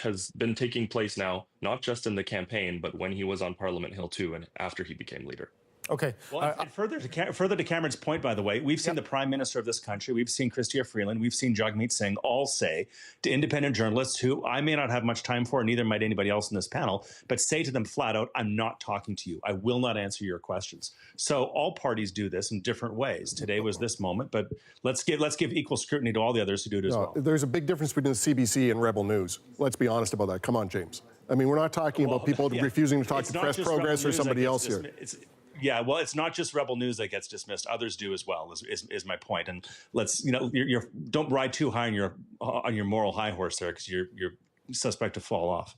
has been taking place now, not just in the campaign, but when he was on Parliament Hill too, and after he became leader. Okay. Well, and further to Cameron's point, by the way, we've seen the Prime Minister of this country, we've seen Chrystia Freeland, we've seen Jagmeet Singh all say to independent journalists, who I may not have much time for, and neither might anybody else in this panel, but say to them flat out, I'm not talking to you. I will not answer your questions. So all parties do this in different ways. Today was this moment, but let's give equal scrutiny to all the others who do it as well. There's a big difference between the CBC and Rebel News. Let's be honest about that. Come on, James. I mean, we're not talking about people refusing to talk to Press Progress or somebody else here. Yeah, well, it's not just Rebel News that gets dismissed. Others do as well, is my point. And let's, don't ride too high on your moral high horse there, because you're suspect to fall off.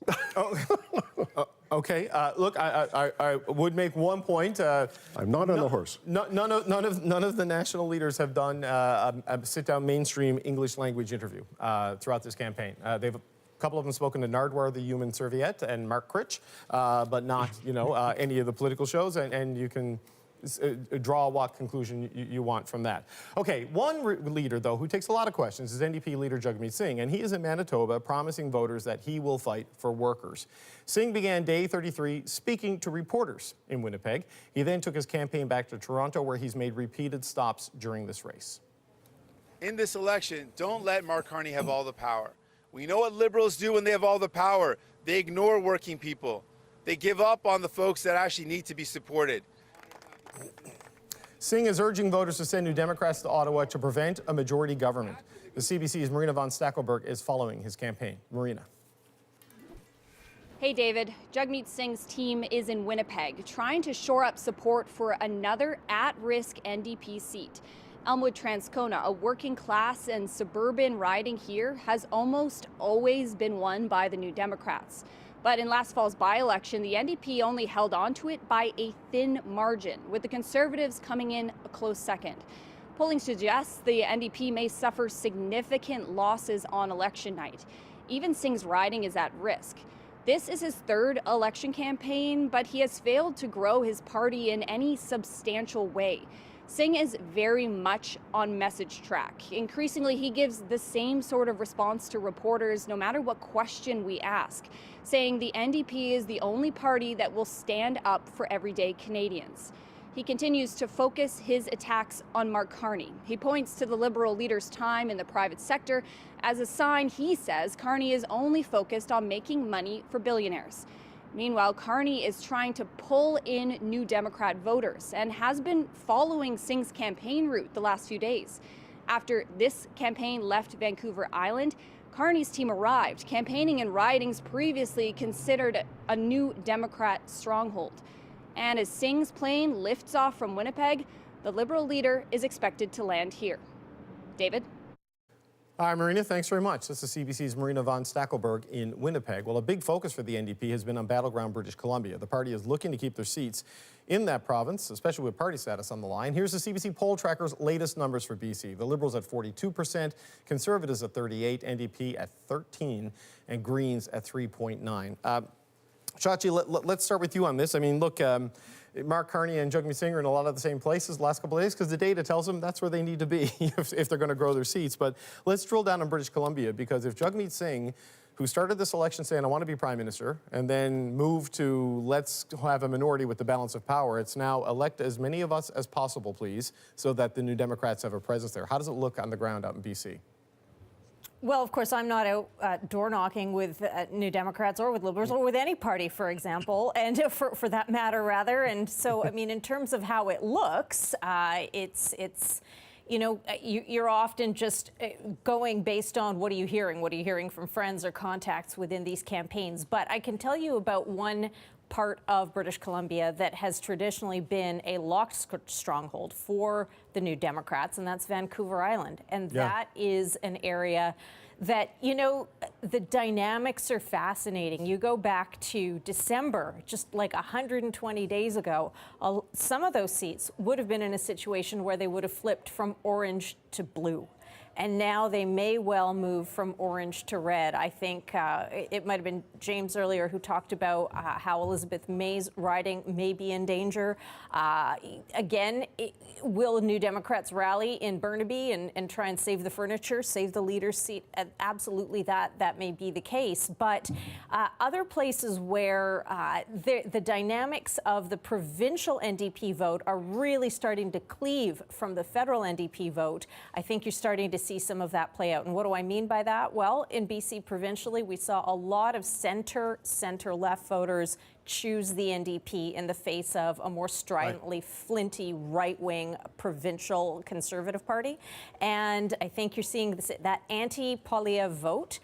Okay. Look, I would make one point. I'm not on the horse. None of the national leaders have done a sit-down mainstream English language interview throughout this campaign. A couple of them spoken to Nardwar, the Human Serviette, and Mark Critch, but not, any of the political shows, and you can draw what conclusion you want from that. Okay, one leader, though, who takes a lot of questions is NDP leader Jagmeet Singh, and he is in Manitoba promising voters that he will fight for workers. Singh began day 33 speaking to reporters in Winnipeg. He then took his campaign back to Toronto, where he's made repeated stops during this race. in this election, don't let Mark Carney have all the power. We know what Liberals do when they have all the power. They ignore working people. They give up on the folks that actually need to be supported. Singh is urging voters to send New Democrats to Ottawa to prevent a majority government. The CBC's Marina von Stackelberg is following his campaign. Marina. Hey, David. Jagmeet Singh's team is in Winnipeg, trying to shore up support for another at-risk NDP seat. Elmwood-Transcona, a working-class and suburban riding here, has almost always been won by the New Democrats. But in last fall's by-election, the NDP only held on to it by a thin margin, with the Conservatives coming in a close second. Polling suggests the NDP may suffer significant losses on election night. Even Singh's riding is at risk. This is his third election campaign, but he has failed to grow his party in any substantial way. Singh is very much on message track. Increasingly, he gives the same sort of response to reporters no matter what question we ask, saying the NDP is the only party that will stand up for everyday Canadians. He continues to focus his attacks on Mark Carney. He points to the Liberal leader's time in the private sector as a sign, he says, Carney is only focused on making money for billionaires. Meanwhile, Carney is trying to pull in New Democrat voters and has been following Singh's campaign route the last few days. After this campaign left Vancouver Island, Carney's team arrived, campaigning in ridings previously considered a New Democrat stronghold. And as Singh's plane lifts off from Winnipeg, the Liberal leader is expected to land here. David? Hi, Marina. Thanks very much. This is CBC's Marina von Stackelberg in Winnipeg. Well, a big focus for the NDP has been on Battleground, British Columbia. The party is looking to keep their seats in that province, especially with party status on the line. Here's the CBC poll tracker's latest numbers for BC. The Liberals at 42%, Conservatives at 38%, NDP at 13%, and Greens at 3.9%. Shachi, let's start with you on this. I mean, look, Mark Carney and Jagmeet Singh are in a lot of the same places the last couple of days because the data tells them that's where they need to be if they're going to grow their seats. But let's drill down on British Columbia, because if Jagmeet Singh, who started this election saying, I want to be prime minister, and then moved to let's have a minority with the balance of power, it's now elect as many of us as possible, please, so that the New Democrats have a presence there. How does it look on the ground out in BC? Well, of course, I'm not out door knocking with New Democrats or with Liberals or with any party, for example, and for that matter, rather. And so, I mean, in terms of how it looks, it's you know, you're often just going based on what are you hearing? What are you hearing from friends or contacts within these campaigns? But I can tell you about one part of British Columbia that has traditionally been a locked stronghold for the New Democrats, and that's Vancouver Island. And that is an area that, you know, the dynamics are fascinating. You go back to December, just like 120 days ago, some of those seats would have been in a situation where they would have flipped from orange to blue. And now they may well move from orange to red. I think it might have been James earlier who talked about how Elizabeth May's riding may be in danger. Again, will New Democrats rally in Burnaby and try and save the furniture, save the leader's seat? Absolutely, that may be the case. But other places where the dynamics of the provincial NDP vote are really starting to cleave from the federal NDP vote, I think you're starting to see some of that play out. And what do I mean by that? Well, in BC provincially, we saw a lot of center-left voters choose the NDP in the face of a more stridently flinty right-wing provincial Conservative Party. And I think you're seeing that anti-Poilievre vote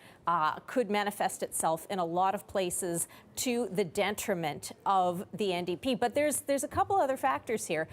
could manifest itself in a lot of places to the detriment of the NDP. But there's a couple other factors here.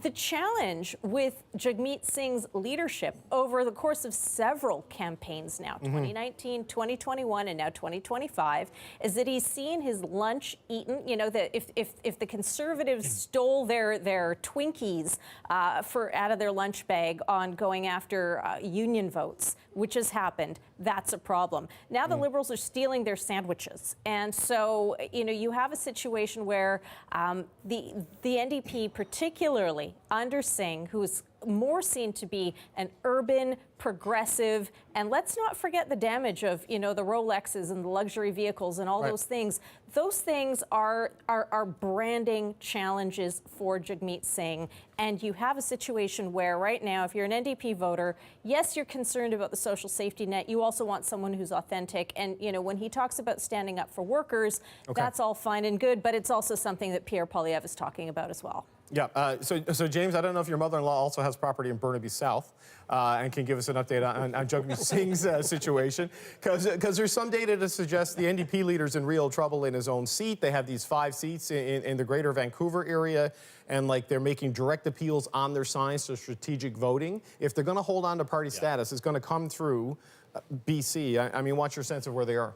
The challenge with Jagmeet Singh's leadership over the course of several campaigns now, 2019, 2021, and now 2025, is that he's seen his lunch eaten. You know, that if the Conservatives stole their Twinkies out of their lunch bag on going after union votes, which has happened, that's a problem. Now the Liberals are stealing their sandwiches. And so, you know, you have a situation where the NDP particularly rally under Singh, who is more seen to be an urban, progressive, and let's not forget the damage of, the Rolexes and the luxury vehicles and all those things. Those things are branding challenges for Jagmeet Singh. And you have a situation where right now, if you're an NDP voter, yes, you're concerned about the social safety net. You also want someone who's authentic. And, when he talks about standing up for workers, that's all fine and good. But it's also something that Pierre Poilievre is talking about as well. Yeah. So James, I don't know if your mother-in-law also has property in Burnaby South and can give us an update on Jagmeet Singh's situation, because there's some data to suggest the NDP leader's in real trouble in his own seat. They have these 5 seats in the greater Vancouver area, and they're making direct appeals on their signs to strategic voting. If they're going to hold on to party status, it's going to come through BC. I mean, what's your sense of where they are?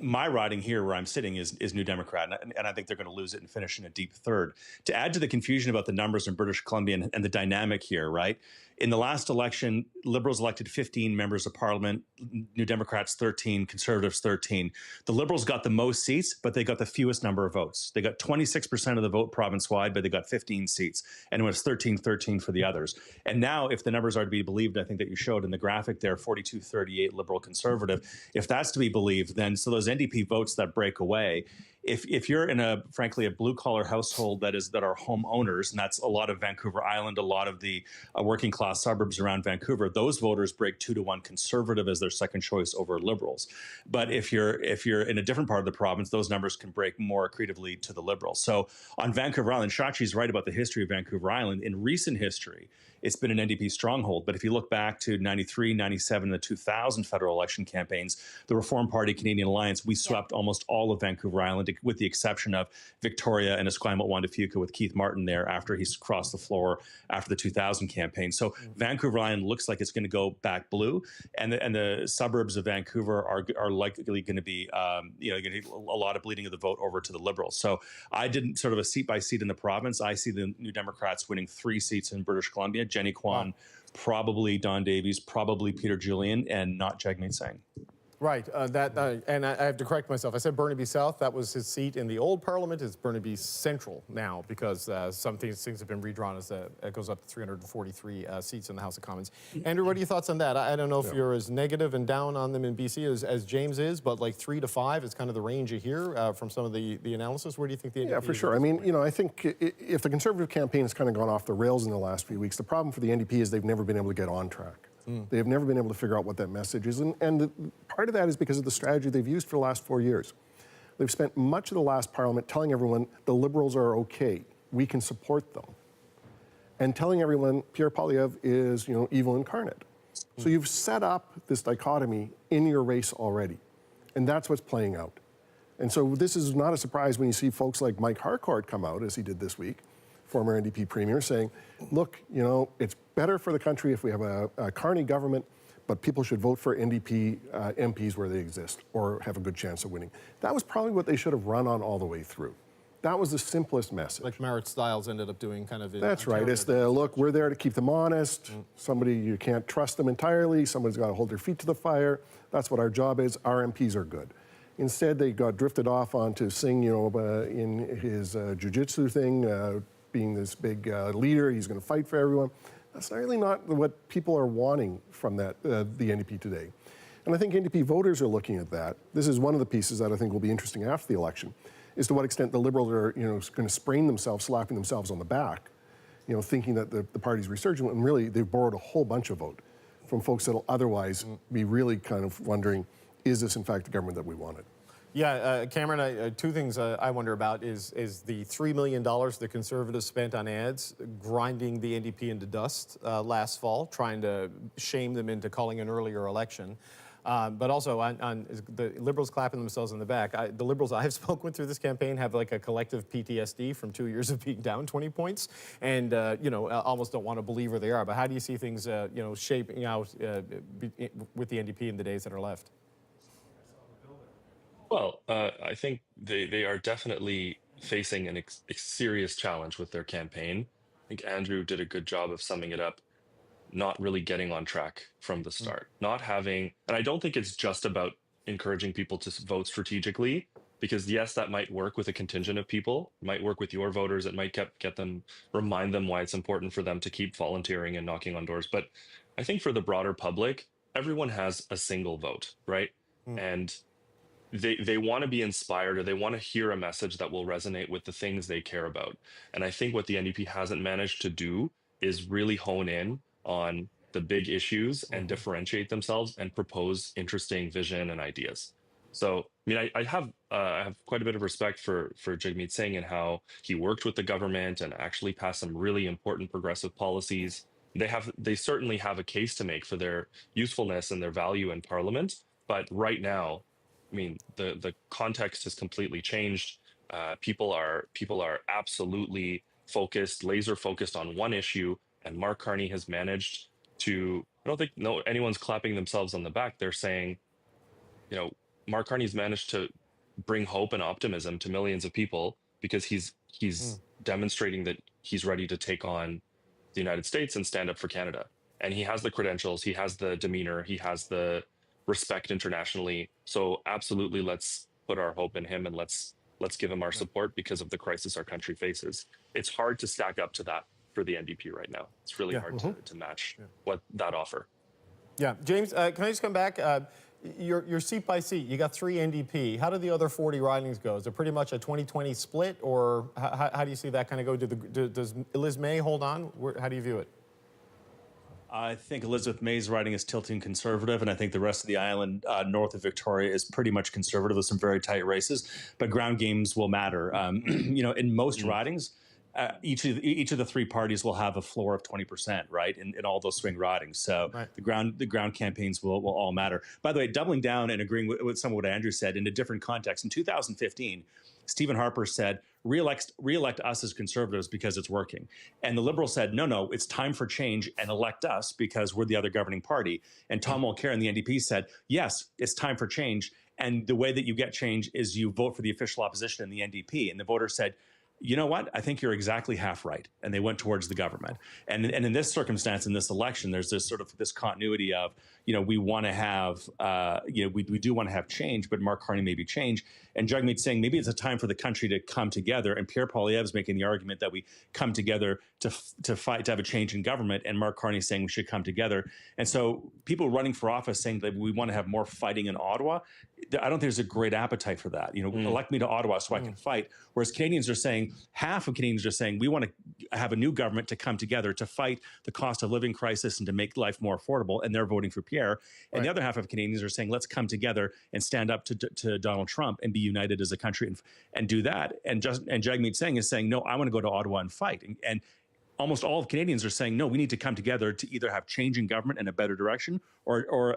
My riding here where I'm sitting is New Democrat, and I think they're going to lose it and finish in a deep third. To add to the confusion about the numbers in British Columbia and the dynamic here, right? In the last election, Liberals elected 15 members of Parliament, New Democrats 13, Conservatives 13. The Liberals got the most seats, but they got the fewest number of votes. They got 26% of the vote province-wide, but they got 15 seats, and it was 13-13 for the others. And now, if the numbers are to be believed, I think that you showed in the graphic there, 42-38 Liberal Conservative. If that's to be believed, then so those NDP votes that break away, if you're in frankly a blue-collar household that are homeowners, and that's a lot of Vancouver Island, a lot of the working class suburbs around Vancouver, those voters break 2-1 Conservative as their second choice over Liberals. But if you're in a different part of the province, those numbers can break more accretively to the Liberals. So on Vancouver Island, Shachi's right about the history of Vancouver Island. In recent history, it's been an NDP stronghold. But if you look back to 93, 97, and the 2000 federal election campaigns, the Reform Party Canadian Alliance, we swept almost all of Vancouver Island, with the exception of Victoria and Esquimalt-Juan-de-Fuca with Keith Martin there after he's crossed the floor after the 2000 campaign. So Vancouver Island looks like it's going to go back blue, and the suburbs of Vancouver are likely going to be, going to be a lot of bleeding of the vote over to the Liberals. So I didn't sort of a seat by seat in the province. I see the New Democrats winning 3 seats in British Columbia. Jenny Kwan, probably Don Davies, probably Peter Julian, and not Jagmeet Singh. Right, and I have to correct myself. I said Burnaby South. That was his seat in the old Parliament. It's Burnaby Central now because some things have been redrawn as it goes up to 343 seats in the House of Commons. Andrew, what are your thoughts on that? I don't know if you're as negative and down on them in BC as James is, but 3 to 5 is kind of the range you hear from some of the analysis. Where do you think the NDP for sure. I mean, I think if the Conservative campaign has kind of gone off the rails in the last few weeks, the problem for the NDP is they've never been able to get on track. They have never been able to figure out what that message is. And part of that is because of the strategy they've used for the last 4 years. They've spent much of the last Parliament telling everyone the Liberals are okay, we can support them. And telling everyone Pierre Poilievre is, evil incarnate. So you've set up this dichotomy in your race already. And that's what's playing out. And so this is not a surprise when you see folks like Mike Harcourt come out, as he did this week, former NDP premier, saying, look, it's better for the country if we have a Carney government, but people should vote for NDP MPs where they exist or have a good chance of winning. That was probably what they should have run on all the way through. That was the simplest message. Like Marit Stiles ended up doing kind of... That's right. It's look, we're there to keep them honest. Somebody, you can't trust them entirely. Somebody's got to hold their feet to the fire. That's what our job is. Our MPs are good. Instead, they got drifted off onto Singh, in his jiu-jitsu thing, being this big leader, he's going to fight for everyone. That's really not what people are wanting from the NDP today. And I think NDP voters are looking at that. This is one of the pieces that I think will be interesting after the election, is to what extent the Liberals are going to sprain themselves, slapping themselves on the back, thinking that the party's resurgent, and really they've borrowed a whole bunch of vote from folks that will otherwise be really kind of wondering, is this in fact the government that we wanted? Yeah, Cameron, 2 things I wonder about is the $3 million the Conservatives spent on ads, grinding the NDP into dust last fall, trying to shame them into calling an earlier election. But also on the Liberals clapping themselves on the back. The Liberals I have spoken with through this campaign have a collective PTSD from 2 years of being down 20 points, and almost don't want to believe where they are. But how do you see things shaping out with the NDP in the days that are left? Well, I think they are definitely facing a serious challenge with their campaign. I think Andrew did a good job of summing it up, not really getting on track from the start, not having, and I don't think it's just about encouraging people to vote strategically, because yes, that might work with a contingent of people, might work with your voters, it might remind them why it's important for them to keep volunteering and knocking on doors. But I think for the broader public, everyone has a single vote, right? And they want to be inspired, or they want to hear a message that will resonate with the things they care about. And I think what the NDP hasn't managed to do is really hone in on the big issues and differentiate themselves and propose interesting vision and ideas. So, I mean, I have quite a bit of respect for Jagmeet Singh and how he worked with the government and actually passed some really important progressive policies. They certainly have a case to make for their usefulness and their value in Parliament. But right now, I mean, the context has completely changed. People are absolutely focused, laser focused on one issue, and Mark Carney has managed to. I don't think anyone's clapping themselves on the back. They're saying, you know, Mark Carney's managed to bring hope and optimism to millions of people because he's demonstrating that he's ready to take on the United States and stand up for Canada. And he has the credentials, he has the demeanor, he has the respect internationally. So absolutely, let's put our hope in him and let's give him our support because of the crisis our country faces. It's hard to stack up to that for the NDP right now. It's really hard to match what that offer. Yeah, James, can I just come back? Your seat by seat, you got 3 NDP. How do the other 40 ridings go? Is it pretty much a 20-20 split, or how do you see that kind of go? Does Liz May hold on? How do you view it? I think Elizabeth May's riding is tilting conservative, and I think the rest of the island north of Victoria is pretty much conservative with some very tight races. But ground games will matter. You know, in most ridings, each of the 3 parties will have a floor of 20%, right? In all those swing ridings. So the ground campaigns will all matter. By the way, doubling down and agreeing with some of what Andrew said in a different context. In 2015, Stephen Harper said, re-elect us as conservatives because it's working. And the Liberals said, no, it's time for change and elect us because we're the other governing party. And Tom Mulcair and the NDP said, yes, it's time for change. And the way that you get change is you vote for the official opposition in the NDP. And the voters said, you know what? I think you're exactly half right. And they went towards the government. And in this circumstance, in this election, there's this sort of this continuity of, you know, we want to have, we do want to have change, but Mark Carney maybe change. And Jagmeet saying maybe it's a time for the country to come together. And Pierre Poilievre is making the argument that we come together to fight, to have a change in government. And Mark Carney is saying we should come together. And so people running for office saying that we want to have more fighting in Ottawa, I don't think there's a great appetite for that. You know, elect me to Ottawa so I can fight. Whereas Canadians are saying, half of Canadians are saying we want to have a new government to come together to fight the cost of living crisis and to make life more affordable. And they're voting for Pierre. And the other half of Canadians are saying, let's come together and stand up to Donald Trump and be united as a country and do that. And Jagmeet Singh is saying, no, I want to go to Ottawa and fight. And almost all of Canadians are saying, no, we need to come together to either have change in government and a better direction or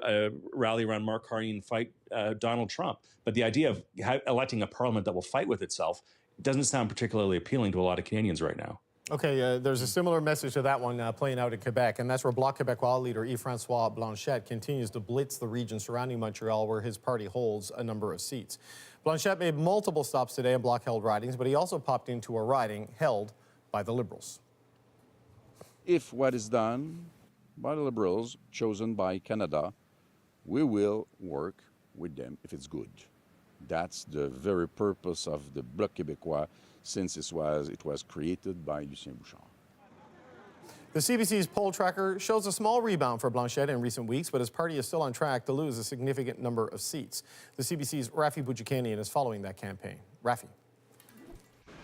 rally around Mark Carney and fight Donald Trump. But the idea of electing a parliament that will fight with itself doesn't sound particularly appealing to a lot of Canadians right now. Okay, there's a similar message to that one playing out in Quebec, and that's where Bloc Québécois leader Yves-François Blanchet continues to blitz the region surrounding Montreal, where his party holds a number of seats. Blanchet made multiple stops today in Bloc-held ridings, but he also popped into a riding held by the Liberals. If what is done by the Liberals, chosen by Canada, we will work with them if it's good. That's the very purpose of the Bloc Québécois since it was created by Lucien Bouchard. The CBC's poll tracker shows a small rebound for Blanchet in recent weeks, but his party is still on track to lose a significant number of seats. The CBC's Rafi Boudjikanian is following that campaign. Rafi.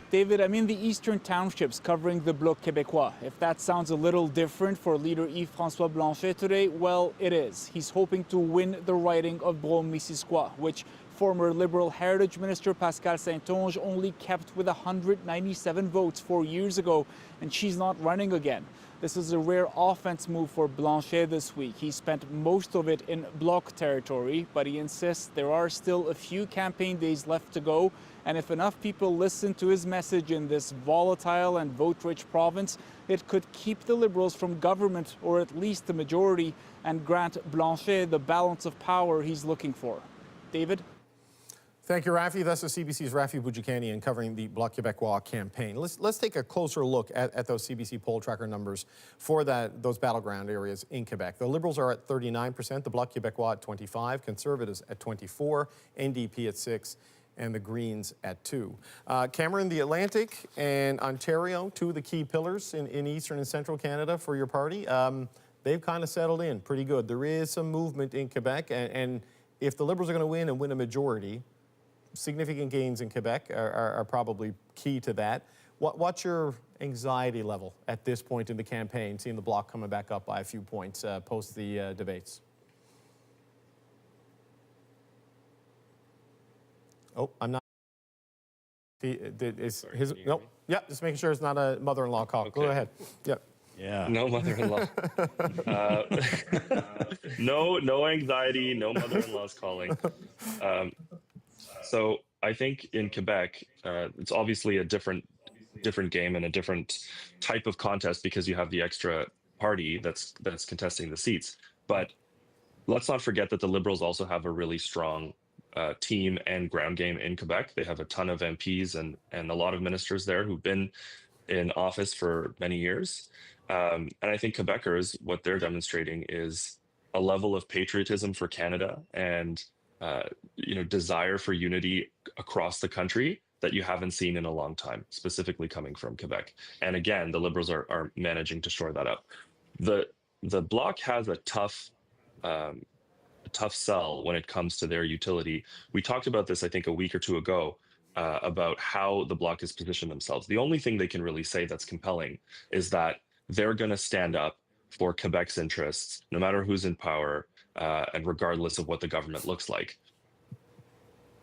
David, I'm in the eastern townships covering the Bloc Québécois. If that sounds a little different for leader Yves-François Blanchet today, well, it is. He's hoping to win the riding of Brome-Missisquoi, which former Liberal Heritage Minister Pascale Saint-Onge only kept with 197 votes 4 years ago, and she's not running again. This is a rare offense move for Blanchet this week. He spent most of it in Bloc territory, but he insists there are still a few campaign days left to go, and if enough people listen to his message in this volatile and vote-rich province, it could keep the Liberals from government, or at least the majority, and grant Blanchet the balance of power he's looking for. David? Thank you, Rafi. That's the CBC's Rafi Boudjikanian covering the Bloc Québécois campaign. Let's take a closer look at those CBC poll tracker numbers for those battleground areas in Quebec. The Liberals are at 39%, the Bloc Québécois at 25%, Conservatives at 24%, NDP at 6%, and the Greens at 2. Cameron, the Atlantic and Ontario, two of the key pillars in Eastern and Central Canada for your party. They've kind of settled in pretty good. There is some movement in Quebec, and if the Liberals are going to win and win a majority, significant gains in Quebec are probably key to that. What's your anxiety level at this point in the campaign, seeing the Bloc coming back up by a few points post the debates? Oh, I'm not. Nope. Yeah, just making sure it's not a mother-in-law call. Okay. Go ahead. Yep. Yeah. No mother-in-law. No anxiety. No mother-in-laws calling. So I think in Quebec, it's obviously a different game and a different type of contest because you have the extra party that's contesting the seats. But let's not forget that the Liberals also have a really strong team and ground game in Quebec. They have a ton of MPs and a lot of ministers there who've been in office for many years. And I think Quebecers, what they're demonstrating is a level of patriotism for Canada and desire for unity across the country that you haven't seen in a long time, specifically coming from Quebec. And again, the Liberals are managing to shore that up. The Bloc has a tough sell when it comes to their utility. We talked about this, I think, a week or two ago, about how the Bloc has positioned themselves. The only thing they can really say that's compelling is that they're going to stand up for Quebec's interests, no matter who's in power, and regardless of what the government looks like.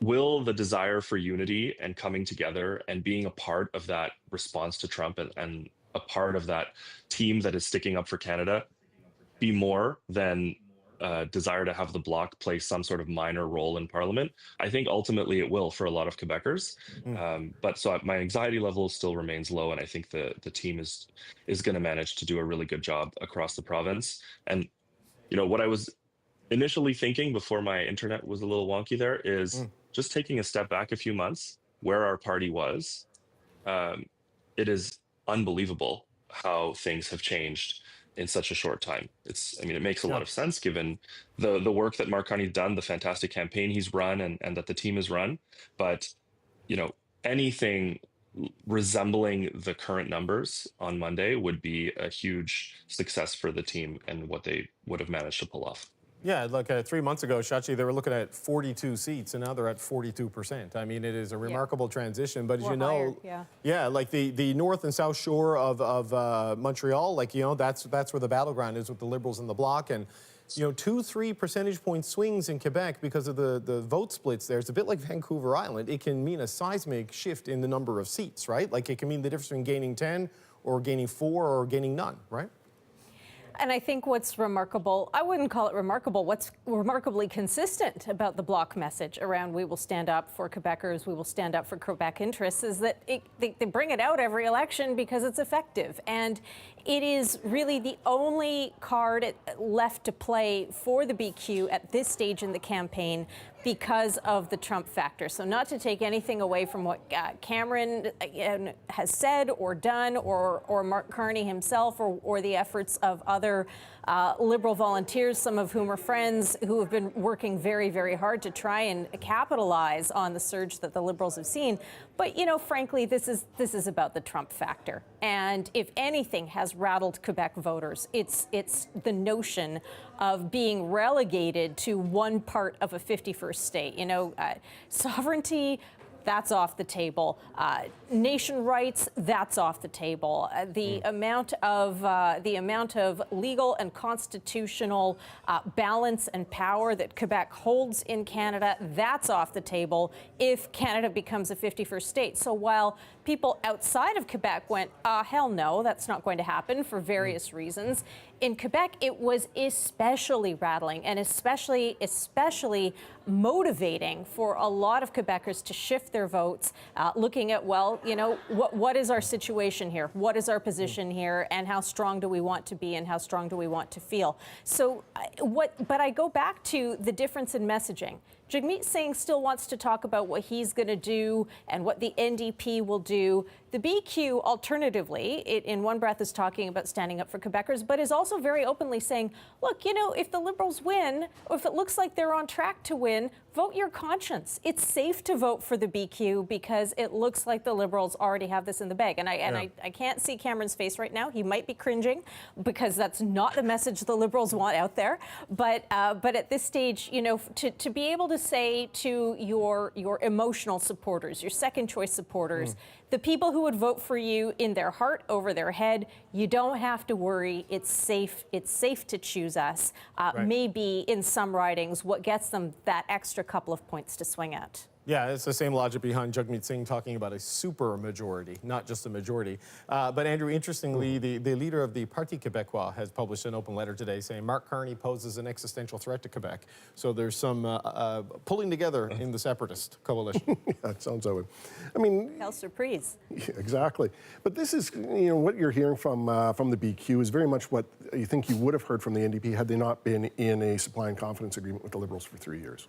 Will the desire for unity and coming together and being a part of that response to Trump and a part of that team that is sticking up for Canada be more than desire to have the Bloc play some sort of minor role in Parliament? I think ultimately it will for a lot of Quebecers. But so my anxiety level still remains low, and I think the team is going to manage to do a really good job across the province. And what I was initially thinking before my internet was a little wonky there is just taking a step back a few months where our party was. It is unbelievable how things have changed in such a short time. It makes a lot of sense given the work that Mark Carney's done, the fantastic campaign he's run and that the team has run. But, anything resembling the current numbers on Monday would be a huge success for the team and what they would have managed to pull off. Yeah, like 3 months ago, Shachi, they were looking at 42 seats, and now they're at 42%. I mean, it is a remarkable transition. But as you know, like the north and south shore of Montreal, that's where the battleground is with the Liberals and the Bloc. And 2-3 percentage point swings in Quebec because of the vote splits there. It's a bit like Vancouver Island. It can mean a seismic shift in the number of seats, right? Like it can mean the difference between gaining 10 or gaining 4 or gaining none, right? And I think what's remarkable, I wouldn't call it remarkable, what's remarkably consistent about the Bloc message around we will stand up for Quebecers, we will stand up for Quebec interests, is that they bring it out every election because it's effective. And it is really the only card left to play for the BQ at this stage in the campaign because of the Trump factor. So not to take anything away from what Cameron has said or done, or Mark Carney himself, or the efforts of other Liberal volunteers, some of whom are friends who have been working very, very hard to try and capitalize on the surge that the Liberals have seen. But, frankly, this is about the Trump factor. And if anything has rattled Quebec voters, it's the notion of being relegated to one part of a 51st state. Sovereignty, that's off the table. Nation rights, that's off the table. The amount of legal and constitutional balance and power that Quebec holds in Canada, that's off the table if Canada becomes a 51st state. So while people outside of Quebec went, hell no, that's not going to happen for various reasons, in Quebec, it was especially rattling and especially motivating for a lot of Quebecers to shift their votes, looking at, what is our situation here? What is our position here? And how strong do we want to be, and how strong do we want to feel? So but I go back to the difference in messaging. Jagmeet Singh still wants to talk about what he's going to do and what the NDP will do. The BQ, alternatively, in one breath is talking about standing up for Quebecers, but is also very openly saying, look, you know, if the Liberals win, or if it looks like they're on track to win, vote your conscience. It's safe to vote for the BQ because it looks like the Liberals already have this in the bag. And I can't see Cameron's face right now. He might be cringing because that's not the message the Liberals want out there. But at this stage, you know, to be able to say to your emotional supporters, your second choice supporters, the people who would vote for you in their heart over their head, you don't have to worry. It's safe. It's safe to choose us. Maybe in some ridings, what gets them that extra couple of points to swing at. Yeah, it's the same logic behind Jagmeet Singh talking about a super majority, not just a majority. But Andrew, interestingly, the leader of the Parti Québécois has published an open letter today saying Mark Carney poses an existential threat to Quebec. So there's some pulling together in the separatist coalition. Yeah, it sounds that way. I mean, Quelle surprise. Yeah, exactly. But this is, you know, what you're hearing from the BQ is very much what you think you would have heard from the NDP had they not been in a supply and confidence agreement with the Liberals for 3 years.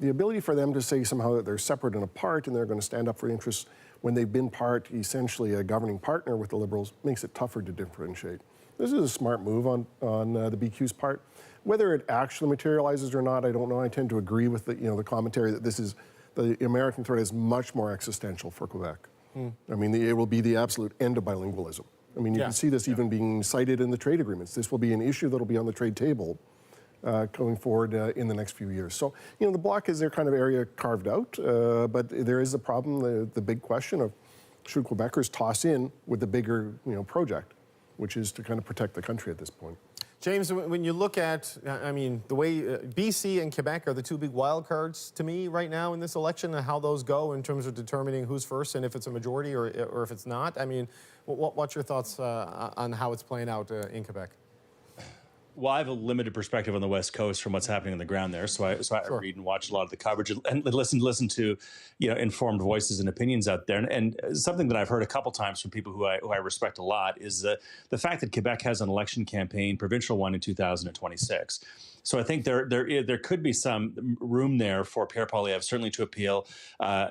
The ability for them to say somehow that they're separate and apart and they're going to stand up for interests when they've been essentially a governing partner with the Liberals makes it tougher to differentiate. This is a smart move on the BQ's part. Whether it actually materializes or not, I don't know. I tend to agree with the commentary that this is the American threat is much more existential for Quebec. I mean, it will be the absolute end of bilingualism. I mean, you can see this even being cited in the trade agreements. This will be an issue that will be on the trade table going forward in the next few years. So, you know, the Bloc is their kind of area carved out, but there is a problem, the big question of should Quebecers toss in with the bigger, project, which is to kind of protect the country at this point. James, when you look at, I mean, the way BC and Quebec are the two big wild cards to me right now in this election and how those go in terms of determining who's first and if it's a majority or if it's not. I mean, what's your thoughts on how it's playing out in Quebec? Well, I have a limited perspective on the West Coast from what's happening on the ground there. So I read and watch a lot of the coverage and listen to, informed voices and opinions out there. And something that I've heard a couple times from people who I respect a lot is the fact that Quebec has an election campaign, provincial one in 2026. So I think there could be some room there for Pierre Poilievre certainly to appeal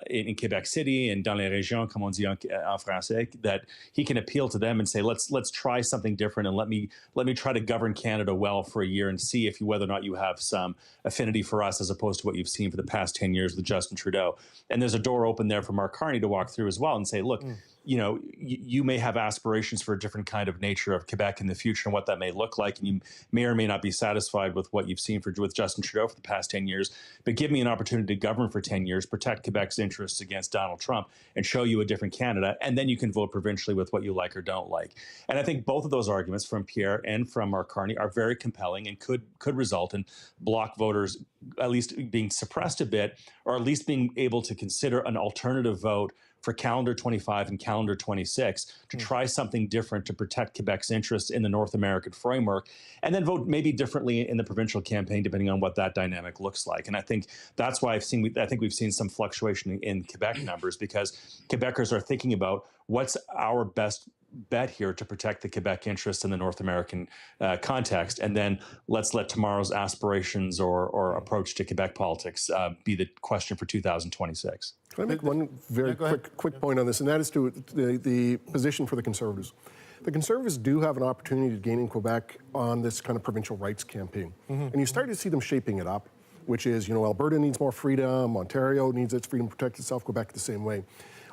in Quebec City and dans les régions, comme on dit en français, that he can appeal to them and say, let's try something different and let me try to govern Canada well for a year and see whether or not you have some affinity for us as opposed to what you've seen for the past 10 years with Justin Trudeau. And there's a door open there for Mark Carney to walk through as well and say, look, you may have aspirations for a different kind of nature of Quebec in the future and what that may look like. And you may or may not be satisfied with what you've seen with Justin Trudeau for the past 10 years. But give me an opportunity to govern for 10 years, protect Quebec's interests against Donald Trump, and show you a different Canada. And then you can vote provincially with what you like or don't like. And I think both of those arguments from Pierre and from Mark Carney are very compelling and could result in Bloc voters at least being suppressed a bit, or at least being able to consider an alternative vote for calendar 25 and calendar 26 to try something different to protect Quebec's interests in the North American framework, and then vote maybe differently in the provincial campaign, depending on what that dynamic looks like. And I think that's why I think we've seen some fluctuation in Quebec numbers, because Quebecers are thinking about what's our best bet here to protect the Quebec interests in the North American context, and then let's let tomorrow's aspirations or approach to Quebec politics be the question for 2026. Can I make one very quick point on this, and that is to the position for the Conservatives. The Conservatives do have an opportunity to gain in Quebec on this kind of provincial rights campaign. And you start to see them shaping it up, which is, Alberta needs more freedom, Ontario needs its freedom to protect itself, Quebec the same way.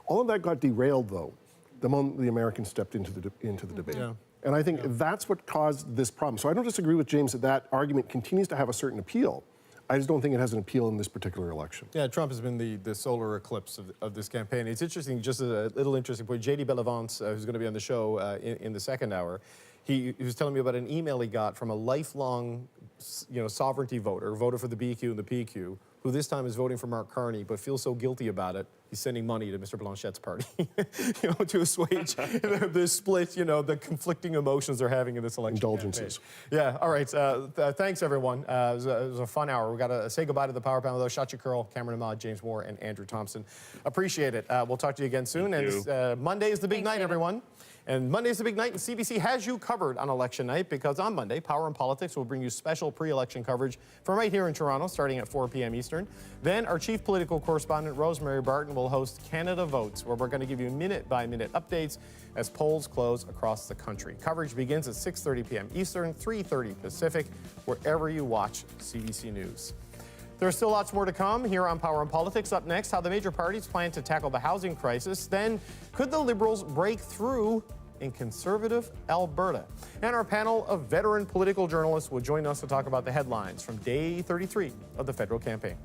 All of that got derailed, though, the moment the Americans stepped into the debate. Yeah. And I think that's what caused this problem. So I don't disagree with James that argument continues to have a certain appeal. I just don't think it has an appeal in this particular election. Yeah, Trump has been the solar eclipse of this campaign. It's interesting, just a little interesting point. J.D. Bellevance, who's going to be on the show in the second hour, he was telling me about an email he got from a lifelong, sovereignty voter for the BQ and the PQ, who this time is voting for Mark Carney, but feels so guilty about it, he's sending money to Mr. Blanchette's party, to assuage the split, the conflicting emotions they're having in this election. Indulgences. Campaign. Yeah, all right. Thanks, everyone. It was a fun hour. We got to say goodbye to the Power Panel, though. Shachi Curl, Cameron Ahmad, James Moore, and Andrew Thompson. Appreciate it. We'll talk to you again soon. And Monday is the big night, everyone. And Monday's a big night, and CBC has you covered on election night because on Monday, Power and Politics will bring you special pre-election coverage from right here in Toronto, starting at 4 p.m. Eastern. Then our chief political correspondent, Rosemary Barton, will host Canada Votes, where we're going to give you minute-by-minute updates as polls close across the country. Coverage begins at 6:30 p.m. Eastern, 3:30 Pacific, wherever you watch CBC News. There's still lots more to come here on Power and Politics. Up next, how the major parties plan to tackle the housing crisis. Then, could the Liberals break through in conservative Alberta? And our panel of veteran political journalists will join us to talk about the headlines from day 33 of the federal campaign.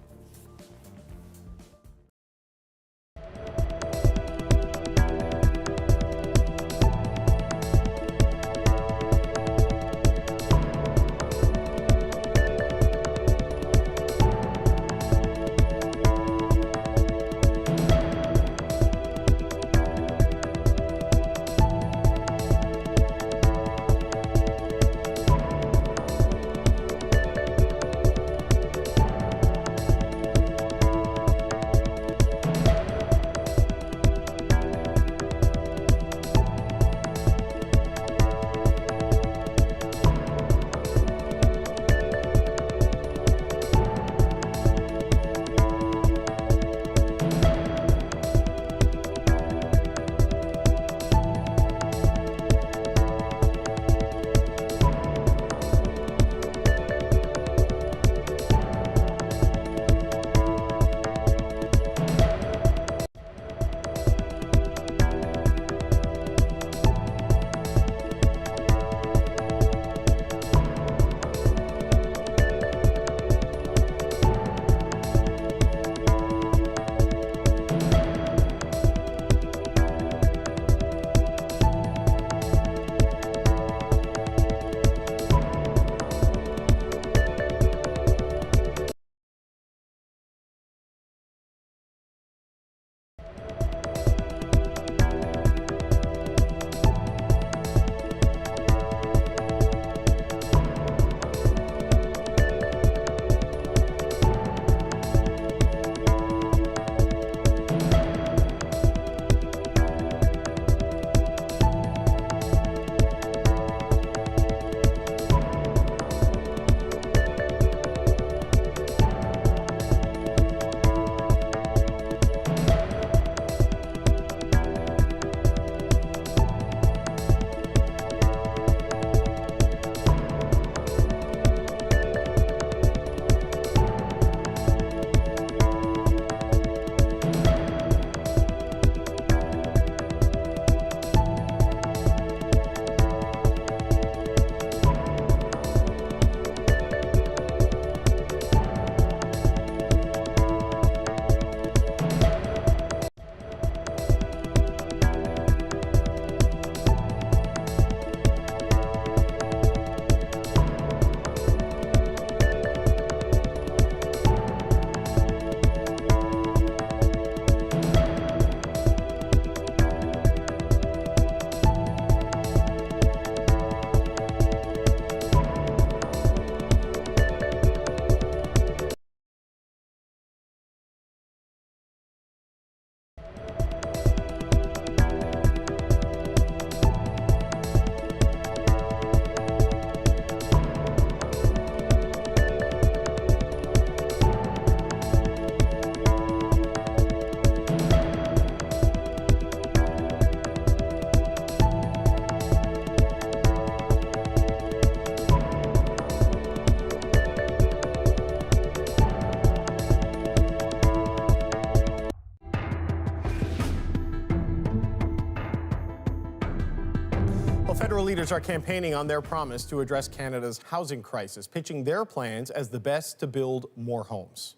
Federal leaders are campaigning on their promise to address Canada's housing crisis, pitching their plans as the best to build more homes.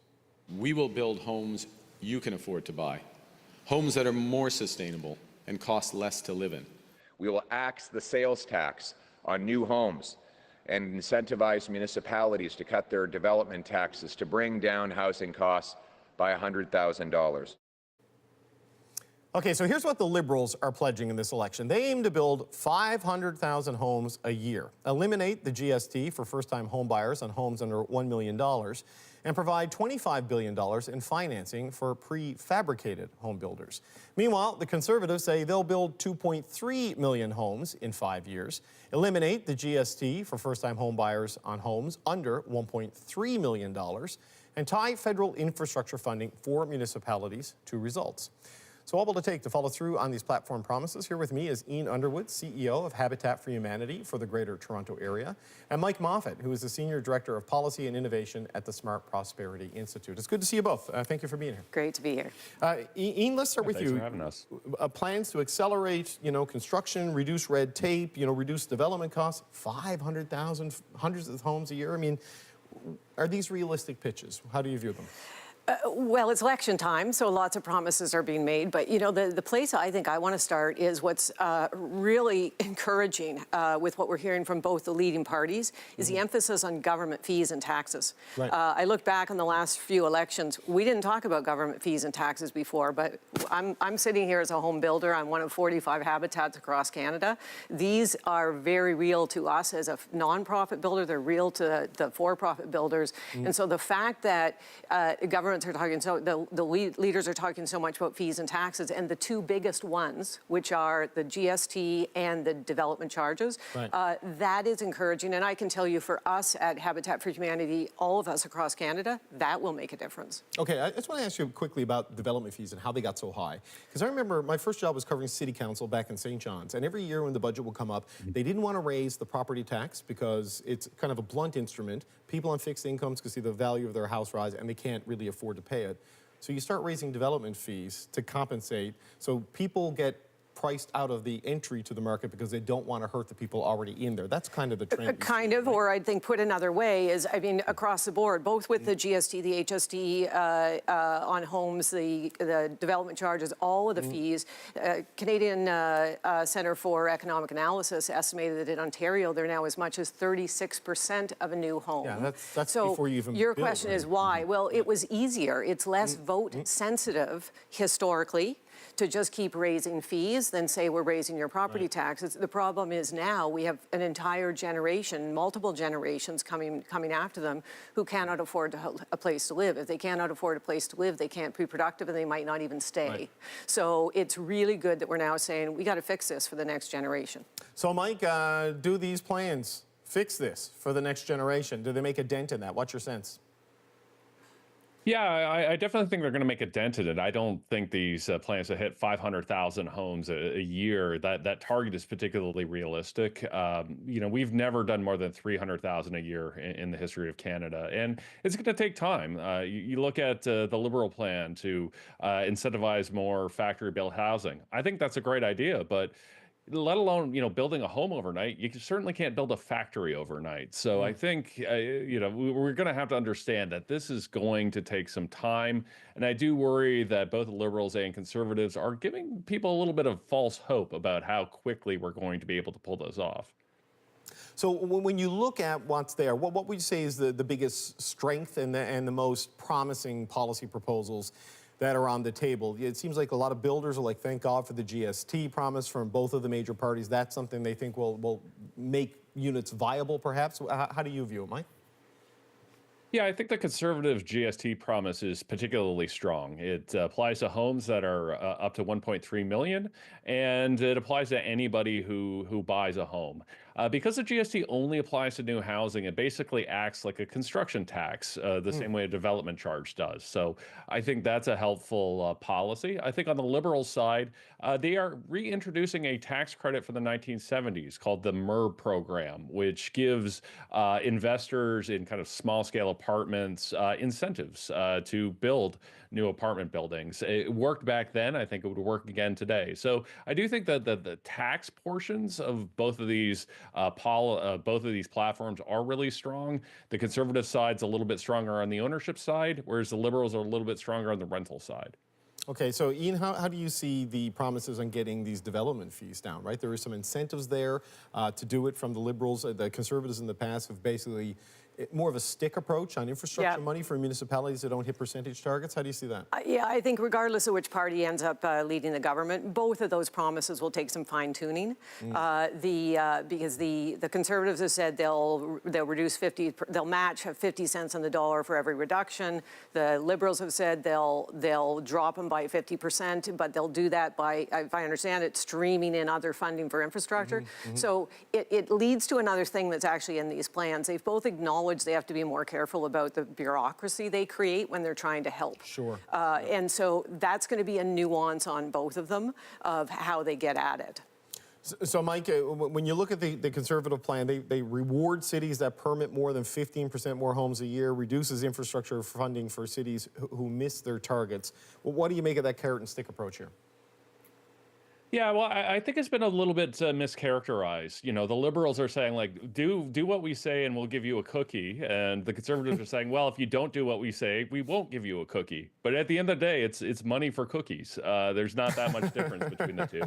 We will build homes you can afford to buy, homes that are more sustainable and cost less to live in. We will axe the sales tax on new homes and incentivize municipalities to cut their development taxes to bring down housing costs by $100,000. Okay, so here's what the Liberals are pledging in this election. They aim to build 500,000 homes a year, eliminate the GST for first-time home buyers on homes under $1 million, and provide $25 billion in financing for prefabricated home builders. Meanwhile, the Conservatives say they'll build 2.3 million homes in 5 years, eliminate the GST for first-time home buyers on homes under $1.3 million, and tie federal infrastructure funding for municipalities to results. So what will it take to follow through on these platform promises? Here with me is Ian Underwood, CEO of Habitat for Humanity for the Greater Toronto Area, and Mike Moffat, who is the Senior Director of Policy and Innovation at the Smart Prosperity Institute. It's good to see you both. Thank you for being here. Great to be here. Ian, let's start with you. Thanks for having us. Plans to accelerate, construction, reduce red tape, reduce development costs, 500,000, hundreds of homes a year. I mean, are these realistic pitches? How do you view them? Well, it's election time, so lots of promises are being made. But, the place I think I want to start is what's really encouraging with what we're hearing from both the leading parties is the emphasis on government fees and taxes. Right. I look back on the last few elections. We didn't talk about government fees and taxes before, but I'm sitting here as a home builder. I'm one of 45 habitats across Canada. These are very real to us as a nonprofit builder. They're real to the for-profit builders. And so the fact that governments are talking, the leaders are talking so much about fees and taxes, and the two biggest ones, which are the GST and the development charges, right. That is encouraging. And I can tell you for us at Habitat for Humanity, all of us across Canada, that will make a difference. Okay, I just want to ask you quickly about development fees and how they got so high. Because I remember my first job was covering city council back in St. John's, and every year when the budget would come up, they didn't want to raise the property tax because it's kind of a blunt instrument. People on fixed incomes can see the value of their house rise, and they can't really afford to pay it. So you start raising development fees to compensate, so people get priced out of the entry to the market because they don't want to hurt the people already in there. That's kind of the trend. Kind of, or I think put another way is, across the board, both with the GST, the HST on homes, the development charges, all of the fees. Canadian Centre for Economic Analysis estimated that in Ontario, they're now as much as 36% of a new home. Yeah, that's so before you even your build, question right? is why? Well, it was easier. It's less vote sensitive historically to just keep raising fees than say we're raising your property taxes. The problem is now we have an entire generation, multiple generations coming after them who cannot afford a place to live. If they cannot afford a place to live, they can't be productive and they might not even stay. Right. So it's really good that we're now saying we got to fix this for the next generation. So Mike, do these plans fix this for the next generation? Do they make a dent in that? What's your sense? Yeah, I definitely think they're going to make a dent in it. I don't think these plans to hit 500,000 homes a year, that target is particularly realistic. We've never done more than 300,000 a year in the history of Canada, and it's going to take time. You look at the Liberal plan to incentivize more factory-built housing. I think that's a great idea, but let alone, building a home overnight, you certainly can't build a factory overnight. So I think, we're going to have to understand that this is going to take some time. And I do worry that both Liberals and Conservatives are giving people a little bit of false hope about how quickly we're going to be able to pull those off. So when you look at what's there, what would you say is the biggest strength and the most promising policy proposals that are on the table? It seems like a lot of builders are like, thank God for the GST promise from both of the major parties. That's something they think will make units viable, perhaps. How do you view it, Mike? Yeah, I think the Conservative GST promise is particularly strong. It applies to homes that are up to 1.3 million, and it applies to anybody who buys a home. Because the GST only applies to new housing, it basically acts like a construction tax, the same way a development charge does. So I think that's a helpful policy. I think on the Liberal side, they are reintroducing a tax credit from the 1970s called the MERB program, which gives investors in kind of small-scale apartments incentives to build new apartment buildings. It worked back then. I think it would work again today. So I do think that the tax portions of both of these platforms are really strong. The Conservative side's a little bit stronger on the ownership side, whereas the Liberals are a little bit stronger on the rental side. Okay, so Ian, how do you see the promises on getting these development fees down, right? There are some incentives there to do it from the Liberals. The Conservatives in the past have basically, more of a stick approach on infrastructure money for municipalities that don't hit percentage targets? How do you see that? Yeah, I think regardless of which party ends up leading the government, both of those promises will take some fine-tuning. Because the Conservatives have said they'll reduce they'll match 50 cents on the dollar for every reduction. The Liberals have said they'll drop them by 50%, but they'll do that by, if I understand it, streaming in other funding for infrastructure. So it leads to another thing that's actually in these plans. They've both acknowledged they have to be more careful about the bureaucracy they create when they're trying to help. Sure. And so that's going to be a nuance on both of them of how they get at it. So, Mike, when you look at the Conservative plan, they reward cities that permit more than 15% more homes a year, reduces infrastructure funding for cities who miss their targets. Well, what do you make of that carrot and stick approach here? Yeah, well, I think it's been a little bit mischaracterized. You know, the Liberals are saying, like, do what we say and we'll give you a cookie. And the Conservatives are saying, well, if you don't do what we say, we won't give you a cookie. But at the end of the day, it's money for cookies. There's not that much difference between the two.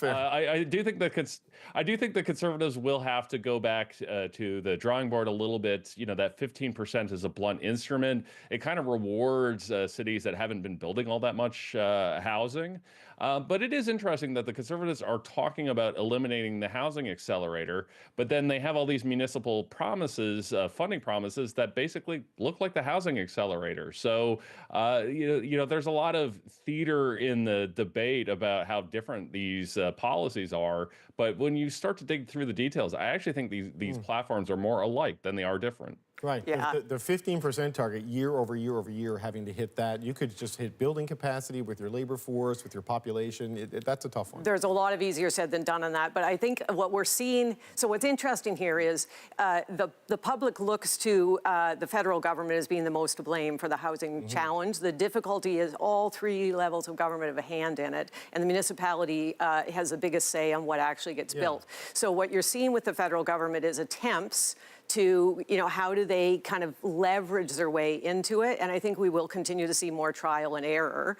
I do think the Conservatives will have to go back to the drawing board a little bit. You know, that 15% is a blunt instrument. It kind of rewards cities that haven't been building all that much housing. But it is interesting that the Conservatives are talking about eliminating the housing accelerator, but then they have all these municipal promises, funding promises that basically look like the housing accelerator. So, you know, there's a lot of theater in the debate about how different these policies are. But when you start to dig through the details, I actually think these platforms are more alike than they are different. Right. Yeah. The 15% target, year over year over year, having to hit that, you could just hit building capacity with your labor force, with your population. That's a tough one. There's a lot of easier said than done on that. But I think what we're seeing, so what's interesting here is the public looks to the federal government as being the most to blame for the housing challenge. The difficulty is all three levels of government have a hand in it, and the municipality has the biggest say on what actually gets built. So what you're seeing with the federal government is attempts to, you know, how do they kind of leverage their way into it? And I think we will continue to see more trial and error.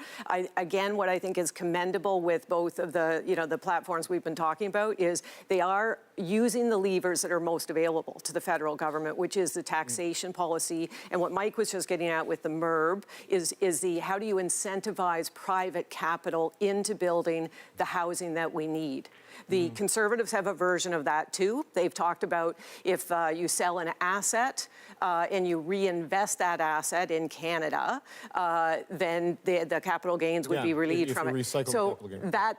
Again, what I think is commendable with both of the, you know, the platforms we've been talking about is they are using the levers that are most available to the federal government, which is the taxation policy. And what Mike was just getting at with the MERB is the how do you incentivize private capital into building the housing that we need? The Conservatives have a version of that too. They've talked about if you sell an asset and you reinvest that asset in Canada, then the capital gains would be relieved from it. So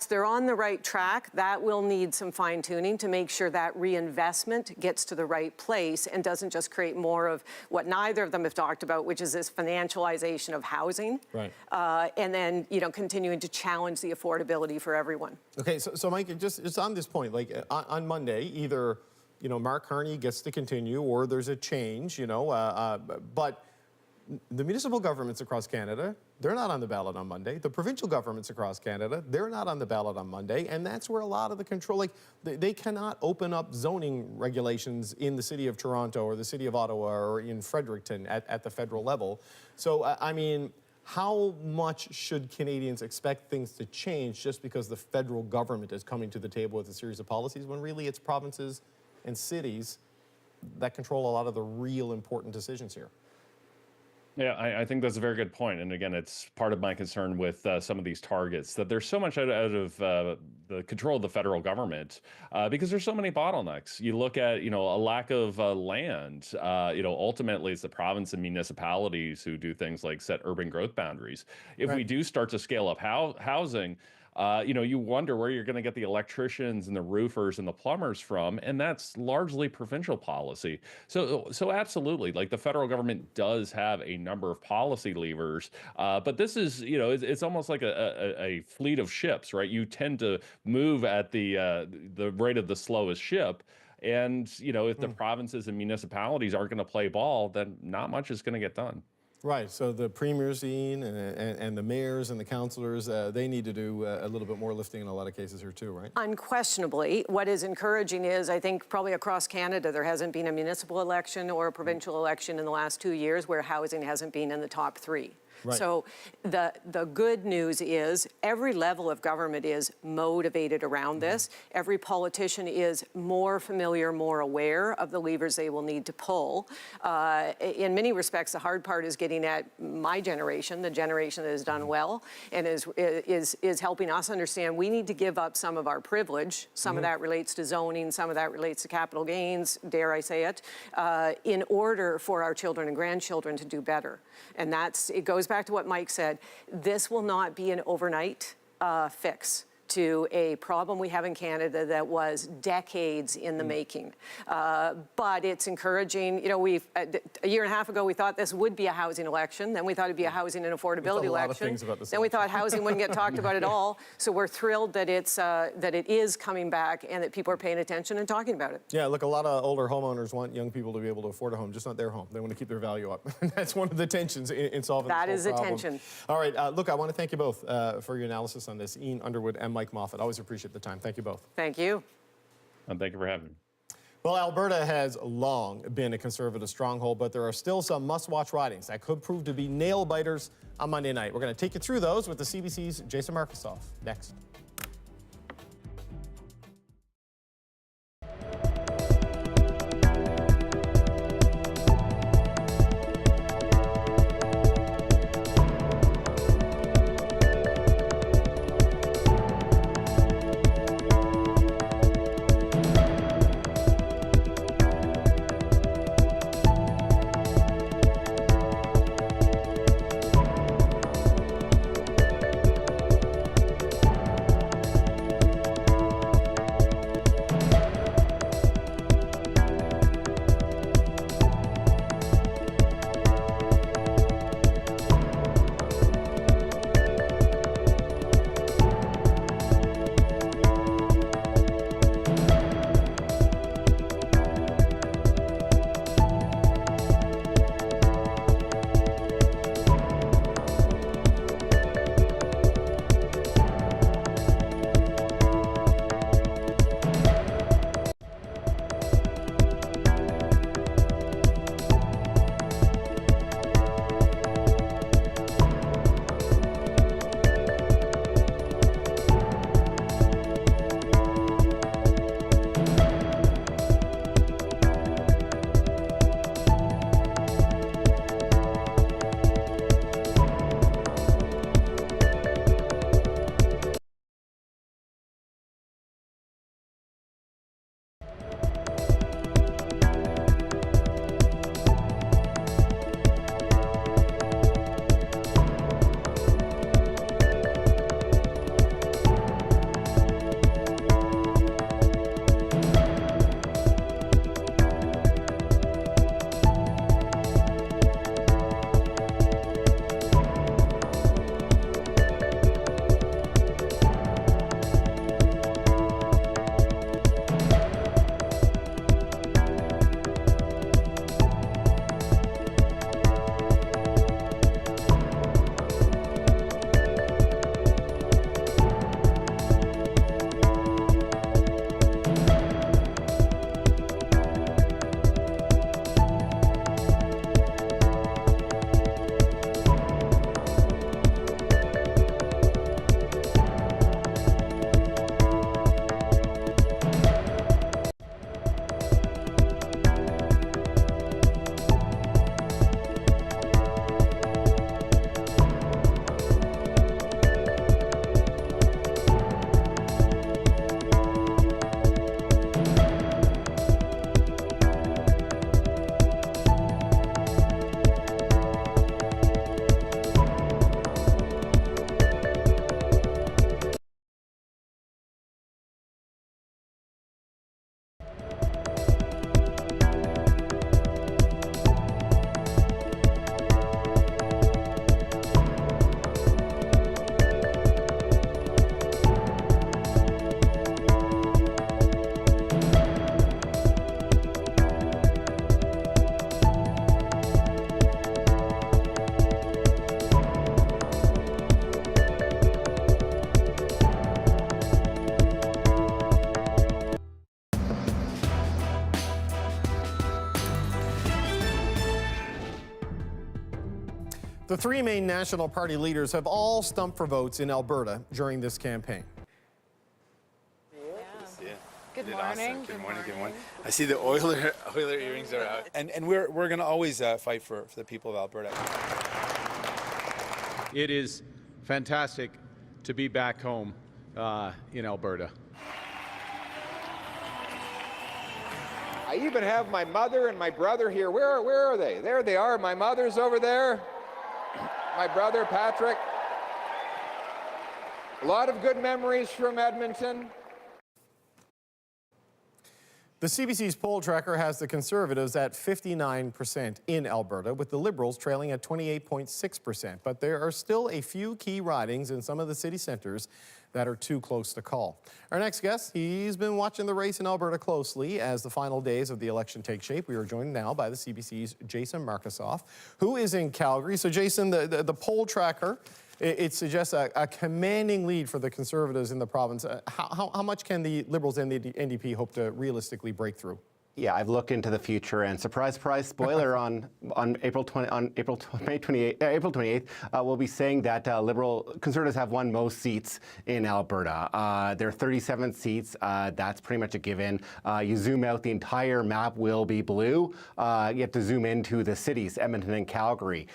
they're on the right track. That will need some fine tuning to make sure that reinvestment gets to the right place and doesn't just create more of what neither of them have talked about, which is this financialization of housing. Right. And then, you know, continuing to challenge the affordability for everyone. Okay, so Mike, just on this point, like on Monday, either, you know, Mark Carney gets to continue or there's a change, you know, but the municipal governments across Canada, they're not on the ballot on Monday. The provincial governments across Canada, they're not on the ballot on Monday. And that's where a lot of the control, like they cannot open up zoning regulations in the city of Toronto or the city of Ottawa or in Fredericton at the federal level. So, I mean, how much should Canadians expect things to change just because the federal government is coming to the table with a series of policies when really it's provinces and cities that control a lot of the real important decisions here? Yeah, I think that's a very good point. And again, it's part of my concern with some of these targets, that there's so much out of the control of the federal government because there's so many bottlenecks. You look at, you know, a lack of land. You know, ultimately, it's the province and municipalities who do things like set urban growth boundaries. If we do start to scale up housing, you know, you wonder where you're going to get the electricians and the roofers and the plumbers from, and that's largely provincial policy. So absolutely, like the federal government does have a number of policy levers, but this is, you know, it's almost like a fleet of ships, right? You tend to move at the rate of the slowest ship. And, you know, if the provinces and municipalities aren't going to play ball, then not much is going to get done. Right, so the premiers, Ian, and the mayors and the councillors, they need to do a little bit more lifting in a lot of cases here too, right? Unquestionably. What is encouraging is, I think probably across Canada, there hasn't been a municipal election or a provincial election in the last 2 years where housing hasn't been in the top three. Right. So the good news is every level of government is motivated around this. Every politician is more familiar, more aware of the levers they will need to pull. In many respects, the hard part is getting at my generation, the generation that has done well, and is helping us understand we need to give up some of our privilege. Some of that relates to zoning, some of that relates to capital gains, dare I say it, in order for our children and grandchildren to do better. And it goes back to what Mike said. This will not be an overnight fix to a problem we have in Canada that was decades in the making. But it's encouraging. You know, a year and a half ago, we thought this would be a housing election. Then we thought it'd be a housing and affordability election. Then we thought housing wouldn't get talked about at all. So we're thrilled that it is coming back and that people are paying attention and talking about it. Yeah, look, a lot of older homeowners want young people to be able to afford a home, just not their home. They want to keep their value up. That's one of the tensions in solving this whole problem. That is a tension. All right, look, I want to thank you both for your analysis on this. Ian Underwood and Mike Moffat. Always appreciate the time. Thank you both. Thank you. And thank you for having me. Well, Alberta has long been a conservative stronghold, but there are still some must-watch ridings that could prove to be nail-biters on Monday night. We're going to take you through those with the CBC's Jason Markusoff next. The three main National Party leaders have all stumped for votes in Alberta during this campaign. Good morning. Good morning. Good morning. I see the Oiler earrings are out, and we're going to always fight for the people of Alberta. It is fantastic to be back home in Alberta. I even have my mother and my brother here. Where are they? There they are. My mother's over there. My brother, Patrick. A lot of good memories from Edmonton. The CBC's poll tracker has the Conservatives at 59% in Alberta, with the Liberals trailing at 28.6%. But there are still a few key ridings in some of the city centres that are too close to call. Our next guest, he's been watching the race in Alberta closely as the final days of the election take shape. We are joined now by the CBC's Jason Markusoff, who is in Calgary. So Jason, the poll tracker, it suggests a commanding lead for the Conservatives in the province. How much can the Liberals and the NDP hope to realistically break through? Yeah, I've looked into the future, and surprise, surprise, spoiler, on April 28th, we'll be saying that Conservatives have won most seats in Alberta. There are 37 seats. That's pretty much a given. You zoom out, the entire map will be blue. You have to zoom into the cities, Edmonton and Calgary,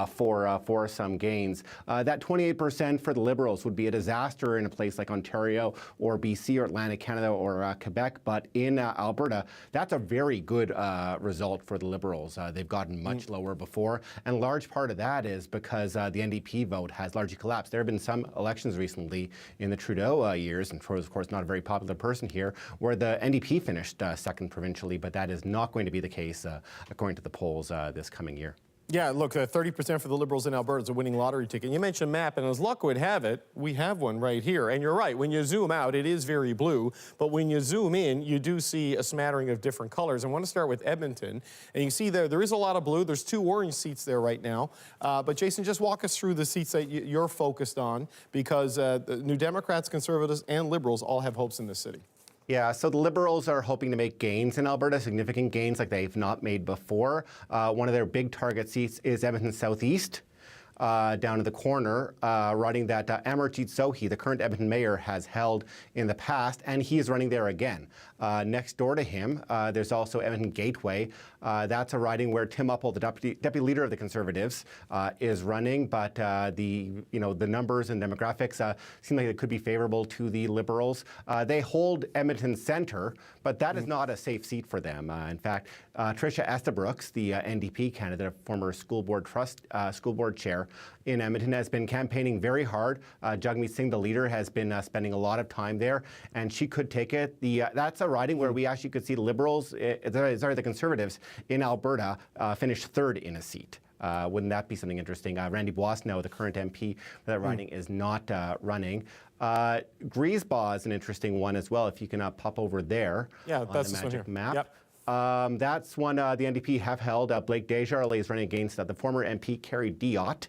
for some gains. That 28% for the Liberals would be a disaster in a place like Ontario or BC or Atlantic Canada or Quebec, but in Alberta, that's a very good result for the Liberals. They've gotten much lower before, and a large part of that is because the NDP vote has largely collapsed. There have been some elections recently in the Trudeau years, and Trudeau's, of course, not a very popular person here, where the NDP finished second provincially, but that is not going to be the case according to the polls this coming year. Yeah, look, 30% for the Liberals in Alberta is a winning lottery ticket. You mentioned map, and as luck would have it, we have one right here. And you're right, when you zoom out, it is very blue. But when you zoom in, you do see a smattering of different colors. I want to start with Edmonton. And you see there is a lot of blue. There's 2 orange seats there right now. But Jason, just walk us through the seats that you're focused on, because the New Democrats, Conservatives, and Liberals all have hopes in this city. Yeah, so the Liberals are hoping to make gains in Alberta, significant gains like they've not made before. One of their big target seats is Edmonton Southeast. Down in the corner, riding that Amarjeet Sohi, the current Edmonton mayor, has held in the past, and he is running there again. Next door to him, there's also Edmonton Gateway. That's a riding where Tim Uppal, the deputy leader of the Conservatives, is running, but the numbers and demographics seem like it could be favorable to the Liberals. They hold Edmonton Centre, but that is not a safe seat for them. In fact, Tricia Estabrooks, the NDP candidate, former school board chair in Edmonton, has been campaigning very hard. Jagmeet Singh, the leader, has been spending a lot of time there, and she could take it. That's a riding where we actually could see the Conservatives in Alberta finish third in a seat. Wouldn't that be something interesting? Randy Boissneau, the current MP for that riding, is not running. Griesbach is an interesting one as well, if you can pop over there on the magic map. Yep. That's one the NDP have held. Blake Desjardins is running against the former MP Kerry Diot,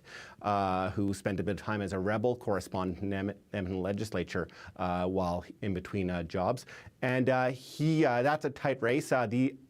who spent a bit of time as a Rebel correspondent in the Edmonton legislature while in between jobs. And that's a tight race.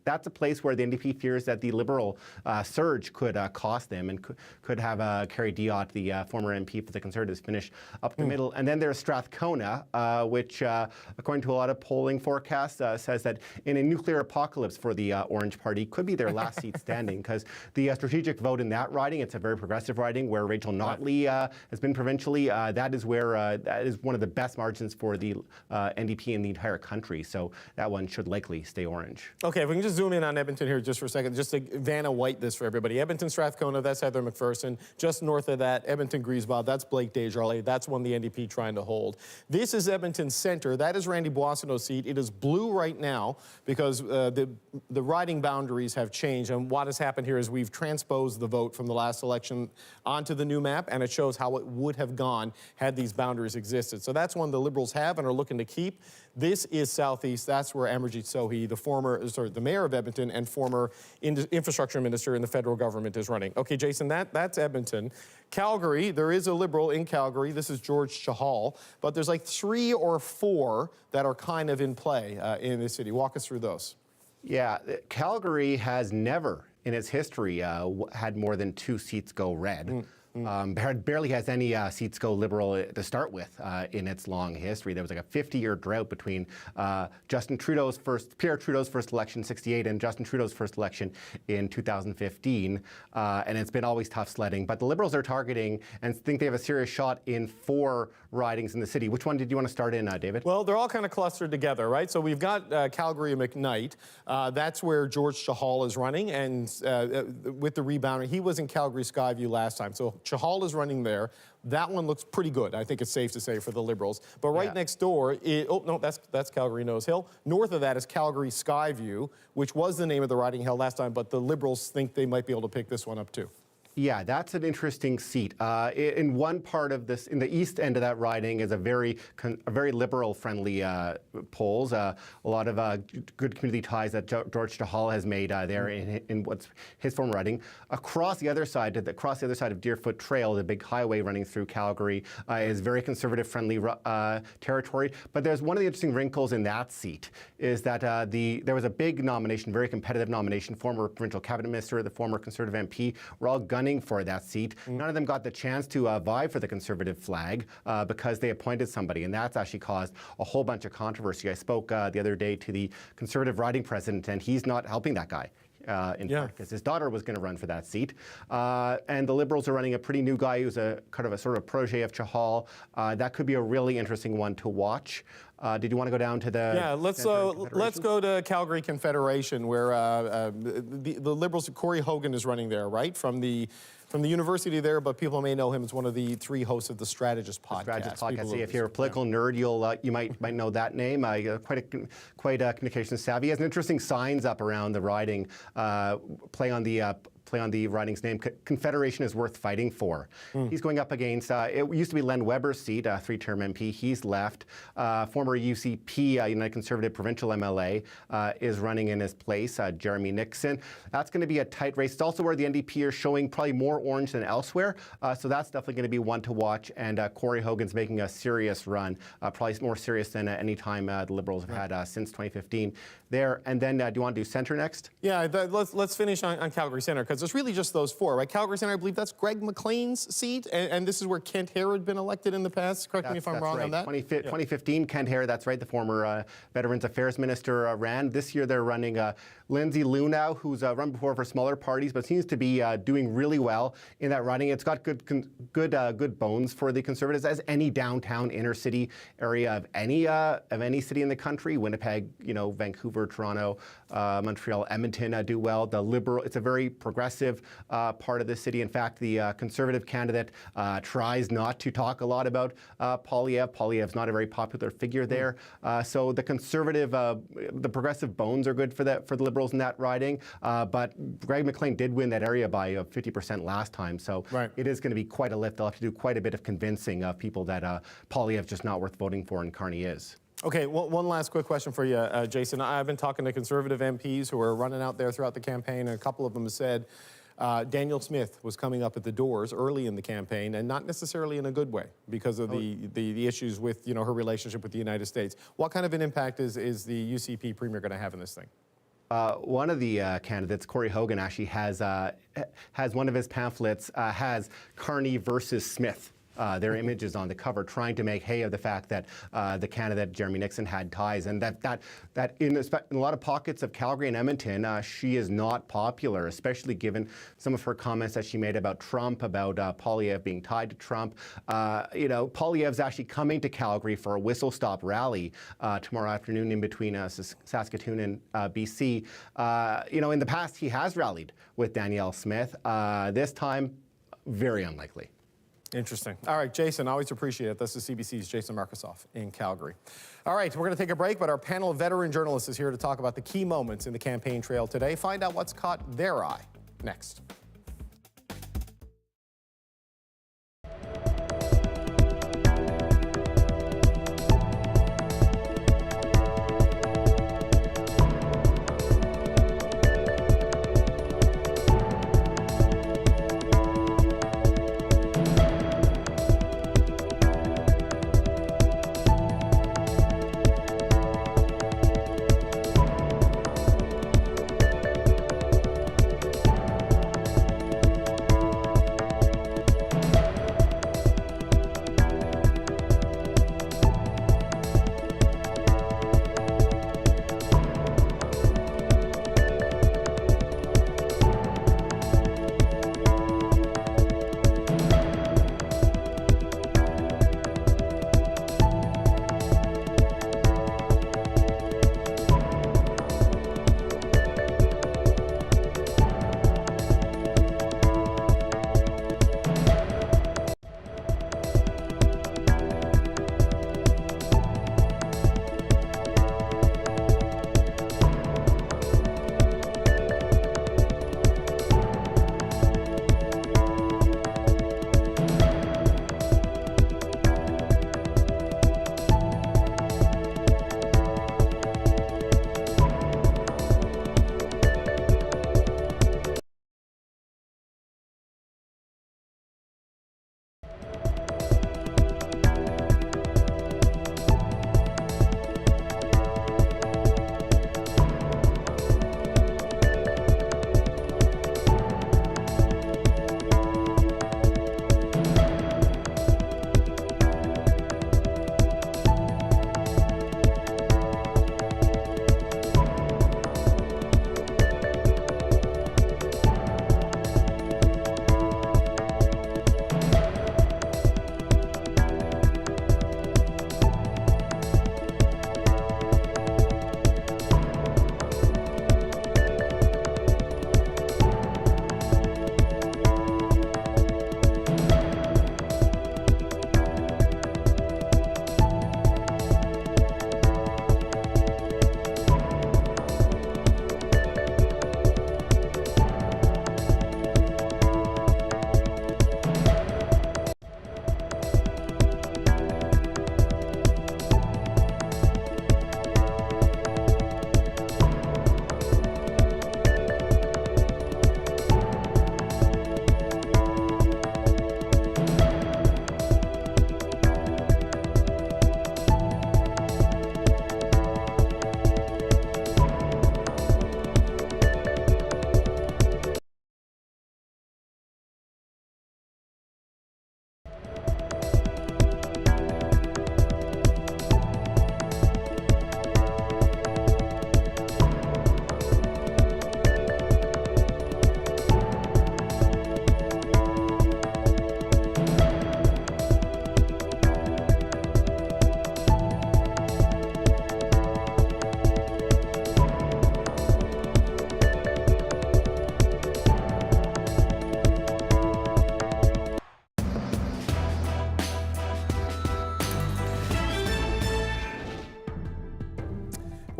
That's a place where the NDP fears that the Liberal surge could cost them, and could have Kerry Diot, the former MP for the Conservatives, finish up the middle. And then there's Strathcona, which, according to a lot of polling forecasts, says that in a nuclear apocalypse for the Orange Party, could be their last seat standing, because the strategic vote in that riding, it's a very progressive riding where Rachel Notley has been provincially. That is where that is one of the best margins for the NDP in the entire country. So that one should likely stay orange. Okay, if we can just zoom in on Edmonton here just for a second, just to Vanna White this for everybody. Edmonton Strathcona, that's Heather McPherson. Just north of that, Edmonton Griesbach, that's Blake Desjardins. That's one the NDP trying to hold. This is Edmonton Centre. That is Randy Boissneau's seat. It is blue right now because the riding boundaries have changed. And what has happened here is we've transposed the vote from the last election onto the new map, and it shows how it would have gone had these boundaries existed. So that's one the Liberals have and are looking to keep. This is Southeast. That's where Amarjeet Sohi, the mayor of Edmonton and former infrastructure minister in the federal government, is running. Okay, Jason, that's Edmonton. Calgary, there is a Liberal in Calgary. This is George Chahal, but there's like 3 or 4 that are kind of in play in the city. Walk us through those. Yeah, Calgary has never in its history had more than 2 seats go red. Barely has any seats go Liberal to start with in its long history. There was like a 50-year drought between Pierre Trudeau's first election in '68 and Justin Trudeau's first election in 2015, and it's been always tough sledding. But the Liberals are targeting and think they have a serious shot in 4 ridings in the city. Which one did you want to start in, David? Well, they're all kind of clustered together, right? So we've got Calgary and McKnight. That's where George Chahal is running, and with the rebounder, he was in Calgary Skyview last time. So Chahal is running there. That one looks pretty good, I think it's safe to say, for the Liberals. But right next door, that's Calgary Nose Hill. North of that is Calgary Skyview, which was the name of the riding held last time, but the Liberals think they might be able to pick this one up too. Yeah, that's an interesting seat. In one part of this, in the east end of that riding, is a very Liberal-friendly polls. A lot of good community ties that George Chahal has made there in what's his former riding. Across the other side of Deerfoot Trail, the big highway running through Calgary, is very conservative-friendly territory. But there's one of the interesting wrinkles in that seat is that there was a big nomination, very competitive nomination. Former provincial cabinet minister, the former Conservative MP, were all gunning for that seat. None of them got the chance to vie for the Conservative flag because they appointed somebody, and that's actually caused a whole bunch of controversy. I spoke the other day to the Conservative riding president, and he's not helping that guy. In part, because his daughter was going to run for that seat. And the Liberals are running a pretty new guy who's a sort of protege of Chahal. That could be a really interesting one to watch. Did you want to go down to the... Yeah, let's go to Calgary Confederation, where the Liberals, Corey Hogan is running there, right? From the university there, but people may know him as one of the 3 hosts of the Strategist podcast. See, if you're a political nerd, you might know that name. Quite communication savvy. He has interesting signs up around the riding, play on the riding's name. Confederation is worth fighting for. He's going up against, it used to be Len Weber's seat, 3-term MP. He's left. Former UCP, United Conservative Provincial MLA, is running in his place, Jeremy Nixon. That's going to be a tight race. It's also where the NDP are showing probably more orange than elsewhere. So that's definitely going to be one to watch. And Corey Hogan's making a serious run, probably more serious than any time the Liberals have had since 2015 there. And then do you want to do Centre next? Yeah, let's finish on Calgary Centre, because it's really just those 4, right? Calgary Centre, I believe that's Greg McLean's seat, and this is where Kent Hare had been elected in the past. Correct me if I'm wrong on that. 2015, Kent Hare, that's right, the former Veterans Affairs Minister ran. This year they're running Lindsay Lunau, who's run before for smaller parties, but seems to be doing really well in that riding. It's got good bones for the Conservatives, as any downtown inner city area of any city in the country. Winnipeg, Vancouver, Toronto, Montreal, Edmonton do well. The Liberal, it's a very progressive part of the city. In fact, the Conservative candidate tries not to talk a lot about Poilievre. Poilievre's not a very popular figure there. So the Conservative, the progressive bones are good for the Liberals in that riding. But Greg McLean did win that area by 50% last time. So it is going to be quite a lift. They'll have to do quite a bit of convincing of people that Poilievre's just not worth voting for, and Carney is. Okay, one last quick question for you, Jason. I've been talking to Conservative MPs who are running out there throughout the campaign, and a couple of them have said Daniel Smith was coming up at the doors early in the campaign, and not necessarily in a good way because of the issues with her relationship with the United States. What kind of an impact is the UCP premier going to have in this thing? One of the candidates, Corey Hogan, actually has one of his pamphlets has Carney versus Smith. Their images on the cover, trying to make hay of the fact that the candidate, Jeremy Nixon, had ties, and that in a lot of pockets of Calgary and Edmonton, she is not popular, especially given some of her comments that she made about Trump, about Poilievre being tied to Trump. Poilievre's actually coming to Calgary for a whistle-stop rally tomorrow afternoon in between Saskatoon and BC. In the past, he has rallied with Danielle Smith. This time, very unlikely. Interesting. All right, Jason, always appreciate it. This is CBC's Jason Markusoff in Calgary. All right, we're going to take a break, but our panel of veteran journalists is here to talk about the key moments in the campaign trail today. Find out what's caught their eye next.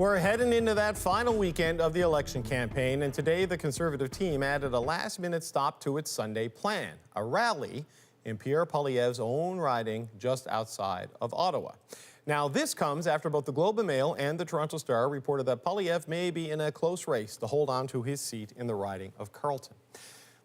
We're heading into that final weekend of the election campaign, and today the Conservative team added a last-minute stop to its Sunday plan, a rally in Pierre Poilievre's own riding just outside of Ottawa. Now, this comes after both the Globe and Mail and the Toronto Star reported that Poilievre may be in a close race to hold on to his seat in the riding of Carleton.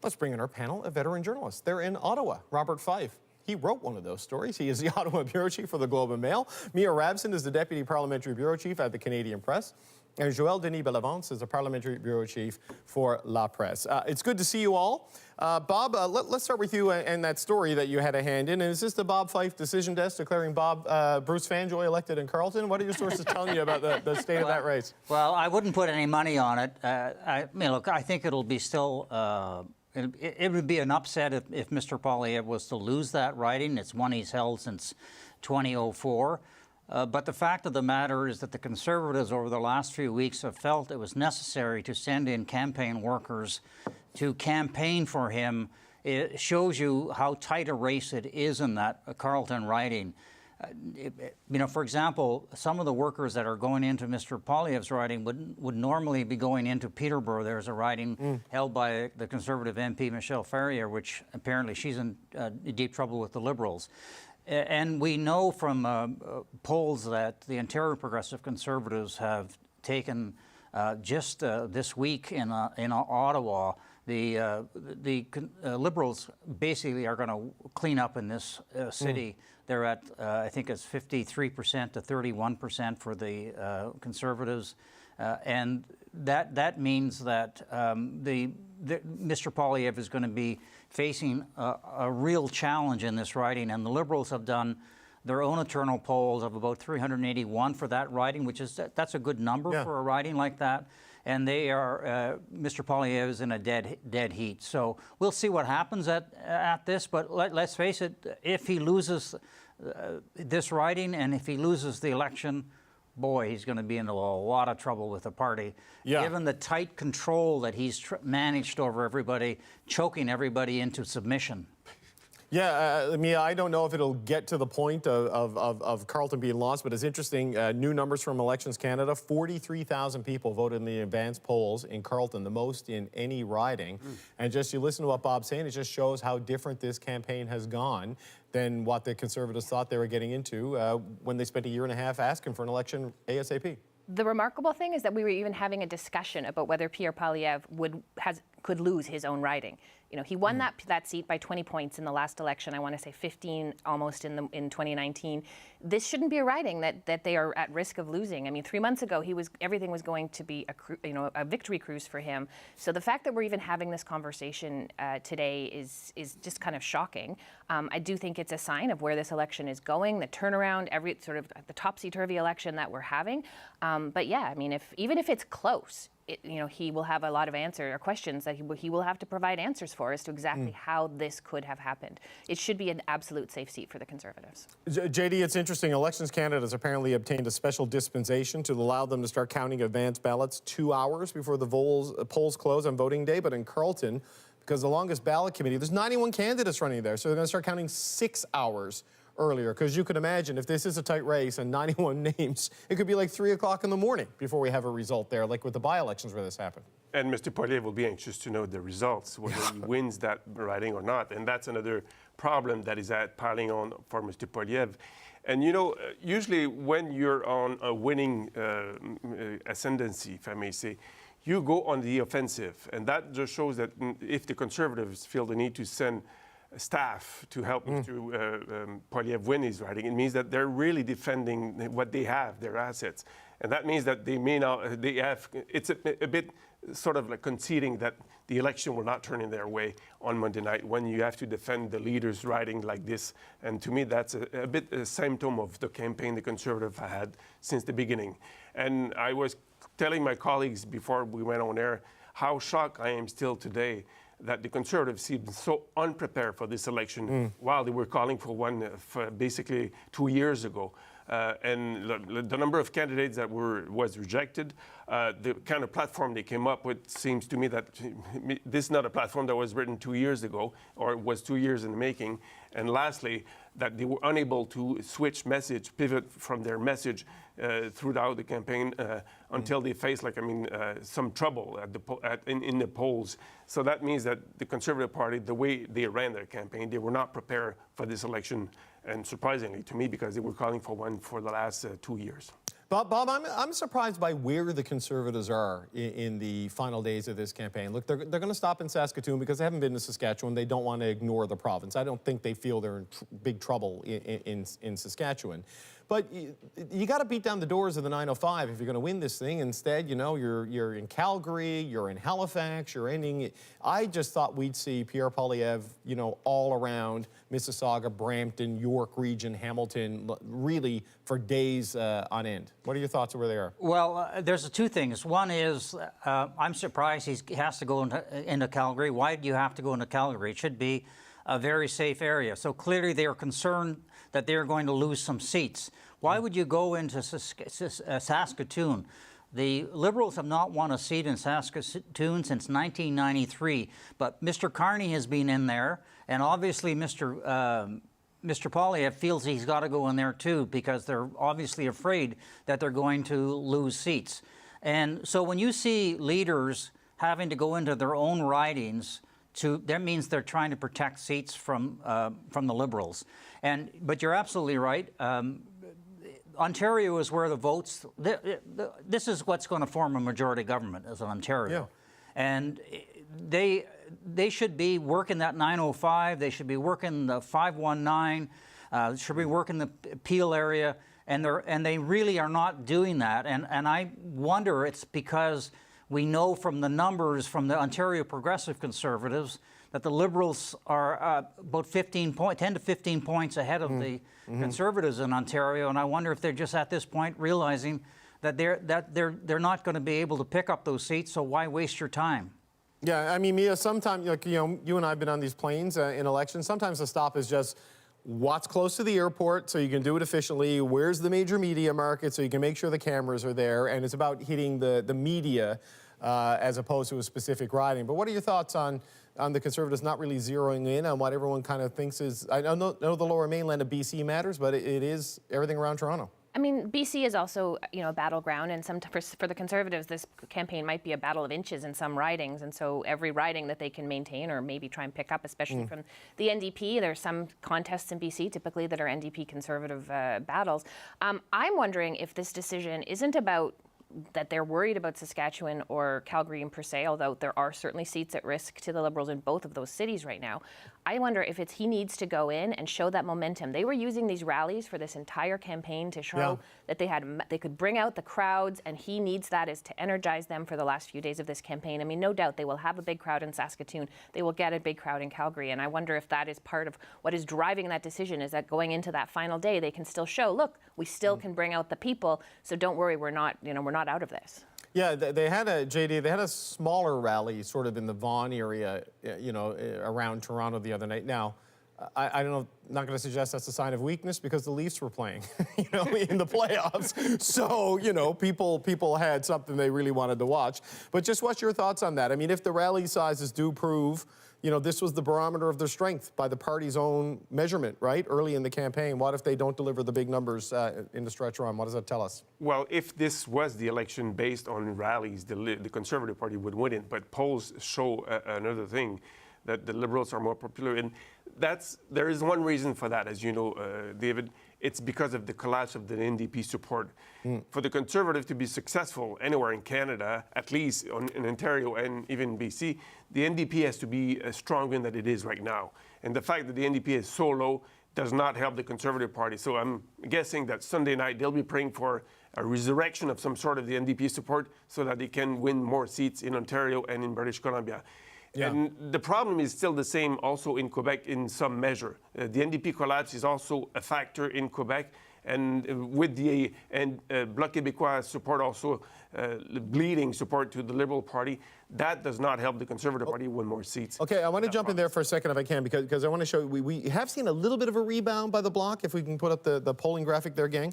Let's bring in our panel of veteran journalists. They're in Ottawa. Robert Fife. He wrote one of those stories. He is the Ottawa Bureau Chief for the Globe and Mail. Mia Rabson is the Deputy Parliamentary Bureau Chief at the Canadian Press. And Joël Denis Bellavance is the Parliamentary Bureau Chief for La Presse. It's good to see you all. Bob, let's start with you and that story that you had a hand in. And is this the Bob Fife decision desk declaring Bruce Fanjoy elected in Carleton? What are your sources telling you about the state of that race? Well, I wouldn't put any money on it. Look, I think it'll be still... It would be an upset if Mr. Poilievre was to lose that riding. It's one he's held since 2004. But the fact of the matter is that the Conservatives over the last few weeks have felt it was necessary to send in campaign workers to campaign for him. It shows you how tight a race it is in that Carleton riding. For example, some of the workers that are going into Mr. Poilievre's riding would normally be going into Peterborough. There's a riding held by the Conservative MP, Michelle Ferrier, which apparently she's in deep trouble with the Liberals. And we know from polls that the Ontario Progressive Conservatives have taken just this week in Ottawa. The Liberals basically are going to clean up in this city. They're at, I think it's 53% to 31% for the Conservatives. And that means that Mr. Poilievre is going to be facing a real challenge in this riding. And the Liberals have done their own internal polls of about 381 for that riding, that's a good number for a riding like that. And they are, Mr. Poilievre is in a dead heat. So we'll see what happens at this, but let's face it, if he loses this riding and if he loses the election, boy, he's going to be in a lot of trouble with the party. Given the tight control that he's managed over everybody, choking everybody into submission. Mia, I don't know if it'll get to the point of Carleton being lost, but it's interesting. New numbers from Elections Canada, 43,000 people voted in the advanced polls in Carleton, the most in any riding. And just you listen to what Bob's saying, it just shows how different this campaign has gone than what the Conservatives thought they were getting into when they spent a year and a half asking for an election ASAP. The remarkable thing is that we were even having a discussion about whether Pierre Poilievre could lose his own riding. He won that seat by 20 points in the last election. I want to say 15 almost in 2019. This shouldn't be a riding that they are at risk of losing. I mean, 3 months ago, everything was going to be a victory cruise for him. So the fact that we're even having this conversation today is just kind of shocking. I do think it's a sign of where this election is going, the turnaround, every sort of the topsy-turvy election that we're having. But yeah, I mean, even if it's close, he will have a lot of questions that he will have to provide answers for as to exactly how this could have happened. It should be an absolute safe seat for the Conservatives. JD, it's interesting. Elections Canada has apparently obtained a special dispensation to allow them to start counting advance ballots 2 hours before the polls close on voting day. But in Carleton, because the longest ballot committee, there's 91 candidates running there, so they're going to start counting 6 hours earlier, because you can imagine if this is a tight race and 91 names, it could be like 3 o'clock in the morning before we have a result there, like with the by-elections where this happened. And Mr. Poilievre will be anxious to know the results, whether he wins that riding or not. And that's another problem that is piling on for Mr. Poilievre. And usually when you're on a winning ascendancy, if I may say, you go on the offensive. And that just shows that if the Conservatives feel the need to send staff to help Mr. Poilievre win his riding, it means that they're really defending what they have, their assets. And that means that it's a bit sort of like conceding that the election will not turn in their way on Monday night when you have to defend the leader's riding like this. And to me, that's a bit a symptom of the campaign the Conservatives have had since the beginning. And I was telling my colleagues before we went on air how shocked I am still today that the Conservatives seemed so unprepared for this election while they were calling for one basically 2 years ago. and the number of candidates that was rejected, the kind of platform they came up with seems to me that this is not a platform that was written 2 years ago or was 2 years in the making. And lastly, that they were unable to switch message, pivot from their message throughout the campaign until they faced, some trouble in the polls. So that means that the Conservative Party, the way they ran their campaign, they were not prepared for this election. And surprisingly to me, because they were calling for one for the last 2 years. Bob, I'm surprised by where the Conservatives are in the final days of this campaign. Look, they're going to stop in Saskatoon because they haven't been to Saskatchewan. They don't want to ignore the province. I don't think they feel they're in big trouble in Saskatchewan. But you got to beat down the doors of the 905 if you're going to win this thing. Instead, you're in Calgary, you're in Halifax, you're ending. I just thought we'd see Pierre Poilievre, all around Mississauga, Brampton, York region, Hamilton, really for days on end. What are your thoughts over there? Well, there's two things. One is I'm surprised he has to go into Calgary. Why do you have to go into Calgary? It should be a very safe area. So clearly they are concerned that they're going to lose some seats. Why would you go into Saskatoon? The Liberals have not won a seat in Saskatoon since 1993, but Mr. Carney has been in there, and obviously Mr. Poilievre feels he's got to go in there too, because they're obviously afraid that they're going to lose seats. And so when you see leaders having to go into their own ridings, that means they're trying to protect seats from the Liberals. But you're absolutely right. Ontario is where the votes. This is what's going to form a majority government, is Ontario, and they should be working that 905. They should be working the 519. Should be working the Peel area, and they really are not doing that. And I wonder it's because we know from the numbers from the Ontario Progressive Conservatives that the Liberals are about 10 to 15 points ahead of the Conservatives in Ontario, and I wonder if they're just at this point realizing that they're not going to be able to pick up those seats. So why waste your time? Yeah, I mean, Mia, sometimes you and I have been on these planes in elections. Sometimes the stop is just what's close to the airport so you can do it efficiently. Where's the major media market so you can make sure the cameras are there, and it's about hitting the media as opposed to a specific riding. But what are your thoughts on the Conservatives not really zeroing in on what everyone kind of thinks is, I know the lower mainland of BC matters, but it is everything around Toronto. I mean, BC is also, a battleground, and for the Conservatives, this campaign might be a battle of inches in some ridings, and so every riding that they can maintain or maybe try and pick up, especially from the NDP, there's some contests in BC typically that are NDP Conservative battles. I'm wondering if this decision isn't about that they're worried about Saskatchewan or Calgary per se, although there are certainly seats at risk to the Liberals in both of those cities right now. I wonder if he needs to go in and show that momentum. They were using these rallies for this entire campaign to show that they could bring out the crowds, and he needs that as to energize them for the last few days of this campaign. I mean, no doubt they will have a big crowd in Saskatoon. They will get a big crowd in Calgary, and I wonder if that is part of what is driving that decision, is that going into that final day, they can still show, look, we still can bring out the people, so don't worry, we're not out of this. Yeah, they had a smaller rally sort of in the Vaughan area, around Toronto the other night. Now, I don't know, not going to suggest that's a sign of weakness because the Leafs were playing, in the playoffs. So, people had something they really wanted to watch. But just what's your thoughts on that? I mean, if the rally sizes do prove, this was the barometer of their strength by the party's own measurement, right? Early in the campaign. What if they don't deliver the big numbers in the stretch run? What does that tell us? Well, if this was the election based on rallies, the Conservative Party would win it. But polls show another thing, that the Liberals are more popular. And there is one reason for that, as you know, David. It's because of the collapse of the NDP support. For the Conservative to be successful anywhere in Canada, at least in Ontario and even BC, the NDP has to be stronger than it is right now. And the fact that the NDP is so low does not help the Conservative Party. So I'm guessing that Sunday night they'll be praying for a resurrection of some sort of the NDP support so that they can win more seats in Ontario and in British Columbia. Yeah. And the problem is still the same also in Quebec in some measure. The NDP collapse is also a factor in Quebec, and with the Bloc Québécois support also bleeding support to the Liberal Party, that does not help the Conservative Party win more seats. Okay, I want to jump in there for a second if I can, because I want to show you, we have seen a little bit of a rebound by the Bloc, if we can put up the polling graphic there, gang.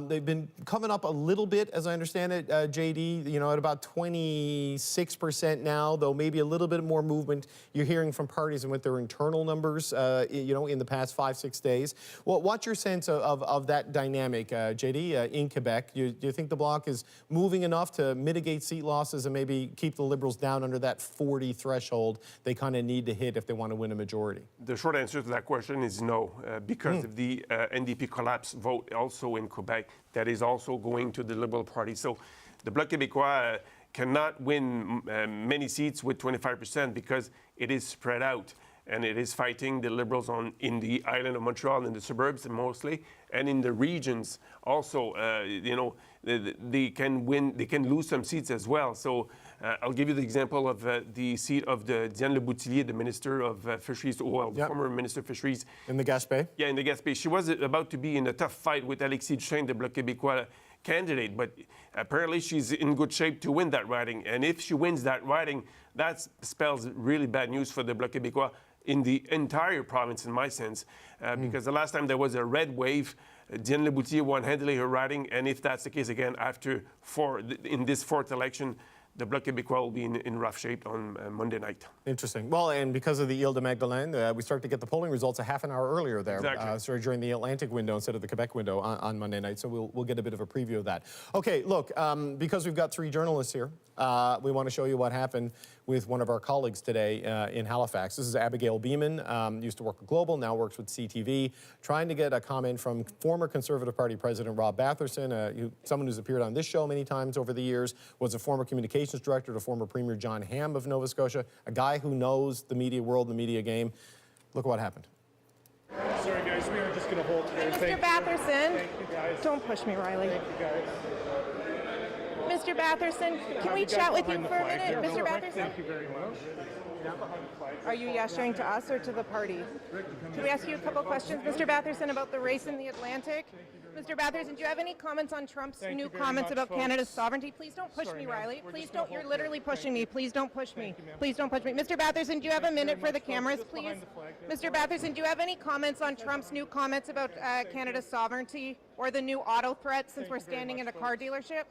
They've been coming up a little bit, as I understand it, JD, you know, at about 26% now, though maybe a little bit more movement you're hearing from parties and with their internal numbers, you know, in the past 5-6 days. Well, what's your sense of that dynamic, JD, in Quebec? Do you think the Bloc is moving enough to mitigate seat losses and maybe keep the Liberals down under that 40 threshold they kind of need to hit if they want to win a majority? The short answer to that question is no, because of the NDP collapse vote also in Quebec that is also going to the Liberal Party. So the Bloc Québécois cannot win many seats with 25% because it is spread out. And it is fighting the Liberals in the island of Montreal, in the suburbs mostly, and in the regions also. You know, they can win, they can lose some seats as well. So I'll give you the example of the seat of Diane Le Boutillier, the Minister of Fisheries, well, the former Minister of Fisheries. In the Gaspé? Yeah, in the Gaspé. She was about to be in a tough fight with Alexis Duchesne, the Bloc Québécois candidate, but apparently she's in good shape to win that riding. And if she wins that riding, that spells really bad news for the Bloc Québécois in the entire province, in my sense, because the last time there was a red wave, Diane Le Boutillier won handily her riding, and if that's the case again in this fourth election, the Bloc Québécois will be in rough shape on Monday night. Interesting. Well, and because of the Ile de Magdalene, we start to get the polling results a half an hour earlier there. Exactly. Sorry, during the Atlantic window instead of the Quebec window on Monday night. So we'll get a bit of a preview of that. Okay, look, because we've got 3 journalists here, we want to show you what happened with one of our colleagues today in Halifax. This is Abigail Beeman, used to work with Global, now works with CTV, trying to get a comment from former Conservative Party President Rob Batherson, someone who's appeared on this show many times over the years, was a former communications director to former Premier John Hamm of Nova Scotia, a guy who knows the media world, the media game. Look what happened. Sorry, guys, we are just going to hold here. Mr. Batherson, don't push me, Riley. Mr. Batherson, can we chat with you for a minute? Mr. Batherson? Thank you very much. Are you gesturing to us or to the party? Can we ask you a couple questions, Mr. Batherson, about the race in the Atlantic? Mr. Batherson, do you have any comments on Trump's new comments about Canada's sovereignty? Please don't push me, Riley. Please don't. You're literally pushing me. Please don't push me. Please don't push me. Mr. Batherson, do you have a minute for the cameras, please? Mr. Batherson, do you have any comments on Trump's new comments about Canada's sovereignty or the new auto threat since we're standing in a car dealership?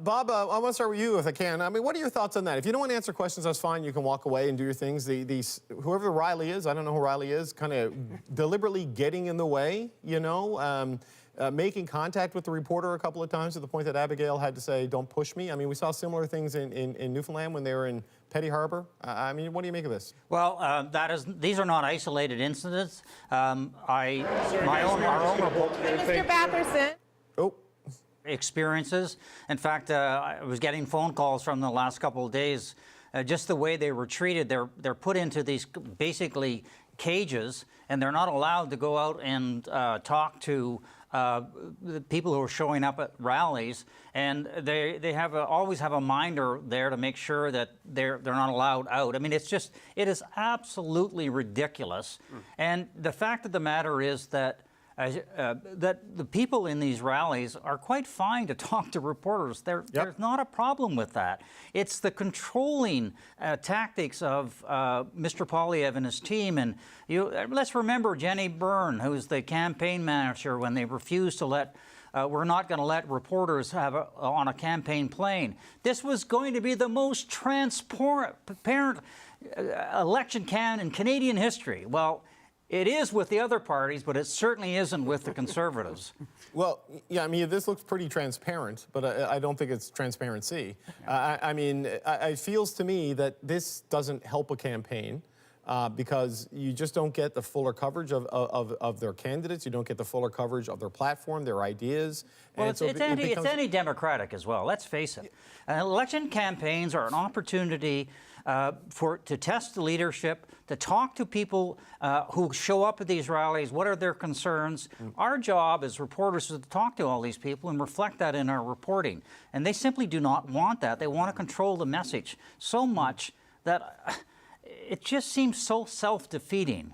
Bob, I want to start with you if I can. I mean, what are your thoughts on that? If you don't want to answer questions, that's fine. You can walk away and do your things. Whoever Riley is, I don't know who Riley is, kind of deliberately getting in the way, you know, making contact with the reporter a couple of times to the point that Abigail had to say, don't push me. I mean, we saw similar things in Newfoundland when they were in Petty Harbor. I mean, what do you make of this? Well, these are not isolated incidents. Our own report. Mr. Batherson. Oh. Experiences. In fact, I was getting phone calls from the last couple of days. Just the way they were treated, they're put into these basically cages, and they're not allowed to go out and talk to the people who are showing up at rallies. And they always have a minder there to make sure that they're not allowed out. I mean, it is absolutely ridiculous. And the fact of the matter is that that the people in these rallies are quite fine to talk to reporters. There's not a problem with that. It's the controlling tactics of Mr. Poilievre and his team. And let's remember Jenny Byrne, who's the campaign manager, when they refused to let we're not going to let reporters have on a campaign plane. This was going to be the most transparent election in Canadian history. Well, it is with the other parties, but it certainly isn't with the Conservatives. Well, yeah, I mean, this looks pretty transparent, but I don't think it's transparency. I mean, it feels to me that this doesn't help a campaign because you just don't get the fuller coverage of their candidates. You don't get the fuller coverage of their platform, their ideas. Well, it's anti-democratic as well, let's face it. Election campaigns are an opportunity to test the leadership, to talk to people who show up at these rallies, what are their concerns. Our job as reporters is to talk to all these people and reflect that in our reporting. And they simply do not want that. They want to control the message so much that it just seems so self-defeating.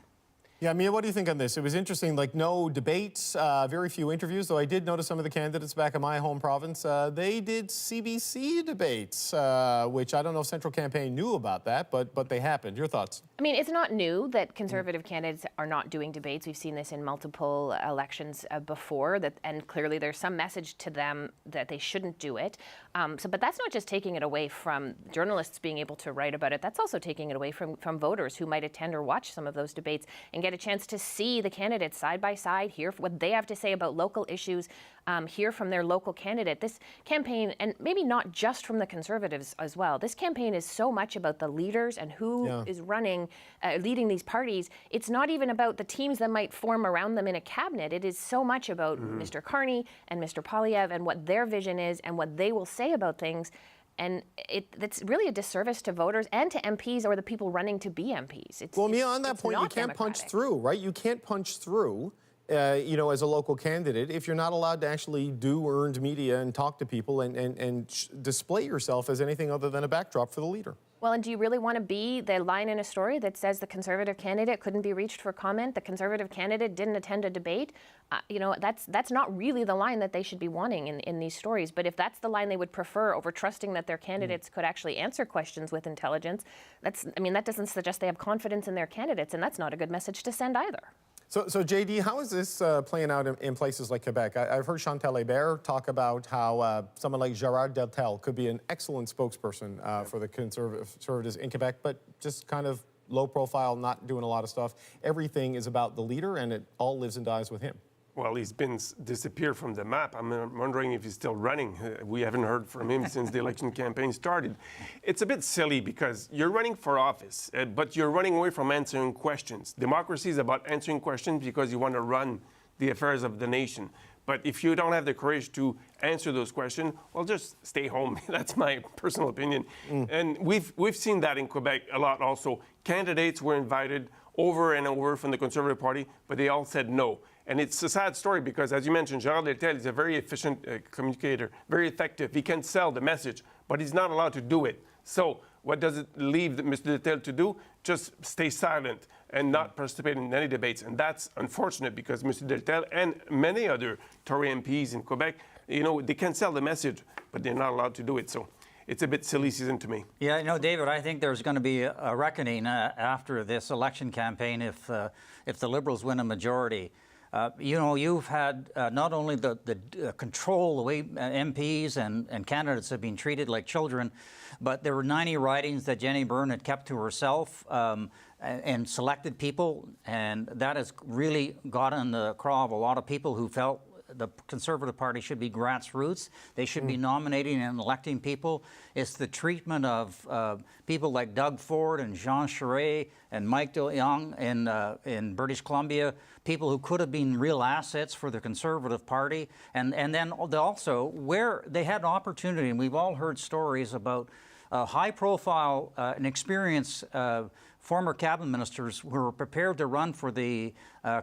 Yeah, Mia, what do you think on this? It was interesting, like no debates, very few interviews, though I did notice some of the candidates back in my home province, they did CBC debates, which I don't know if Central Campaign knew about that, but they happened. Your thoughts? I mean, it's not new that Conservative candidates are not doing debates. We've seen this in multiple elections before, and clearly there's some message to them that they shouldn't do it. But that's not just taking it away from journalists being able to write about it. That's also taking it away from voters who might attend or watch some of those debates and get a chance to see the candidates side by side, hear what they have to say about local issues, hear from their local candidate. This campaign, and maybe not just from the Conservatives as well, this campaign is so much about the leaders and who is running, leading these parties. It's not even about the teams that might form around them in a cabinet. It is so much about Mr. Carney and Mr. Poilievre and what their vision is and what they will say about things. And that's really a disservice to voters and to MPs or the people running to be MPs. Well, Mia, on that point, you can't punch through, right? You can't punch through, you know, as a local candidate if you're not allowed to actually do earned media and talk to people and display yourself as anything other than a backdrop for the leader. Well, and do you really want to be the line in a story that says the Conservative candidate couldn't be reached for comment, the Conservative candidate didn't attend a debate? You know, that's not really the line that they should be wanting in these stories. But if that's the line they would prefer over trusting that their candidates could actually answer questions with intelligence, that doesn't suggest they have confidence in their candidates, and that's not a good message to send either. So JD, how is this playing out in places like Quebec? I've heard Chantal Hébert talk about how someone like Gérard Deltel could be an excellent spokesperson for the Conservatives in Quebec, but just kind of low profile, not doing a lot of stuff. Everything is about the leader, and it all lives and dies with him. Well, he's been disappeared from the map. I'm wondering if he's still running. We haven't heard from him since the election campaign started. It's a bit silly because you're running for office, but you're running away from answering questions. Democracy is about answering questions because you want to run the affairs of the nation. But if you don't have the courage to answer those questions, well, just stay home. That's my personal opinion. And we've seen that in Quebec a lot also. Candidates were invited over and over from the Conservative Party, but they all said no. And it's a sad story because, as you mentioned, Gérard Deltel is a very efficient communicator, very effective. He can sell the message, but he's not allowed to do it. So what does it leave Mr. Deltel to do? Just stay silent and not participate in any debates. And that's unfortunate because Mr. Deltel and many other Tory MPs in Quebec, you know, they can sell the message, but they're not allowed to do it. So it's a bit silly season to me. Yeah, you know, David, I think there's going to be a reckoning after this election campaign if the Liberals win a majority. You know, you've had not only the control, the way MPs and candidates have been treated like children, but there were 90 ridings that Jenny Byrne had kept to herself and selected people, and that has really got in the craw of a lot of people who felt the Conservative Party should be grassroots. They should be nominating and electing people. It's the treatment of people like Doug Ford and Jean Charest and Mike DeYoung in British Columbia, people who could have been real assets for the Conservative Party. And then also where they had an opportunity, and we've all heard stories about high-profile and experienced former cabinet ministers who were prepared to run for the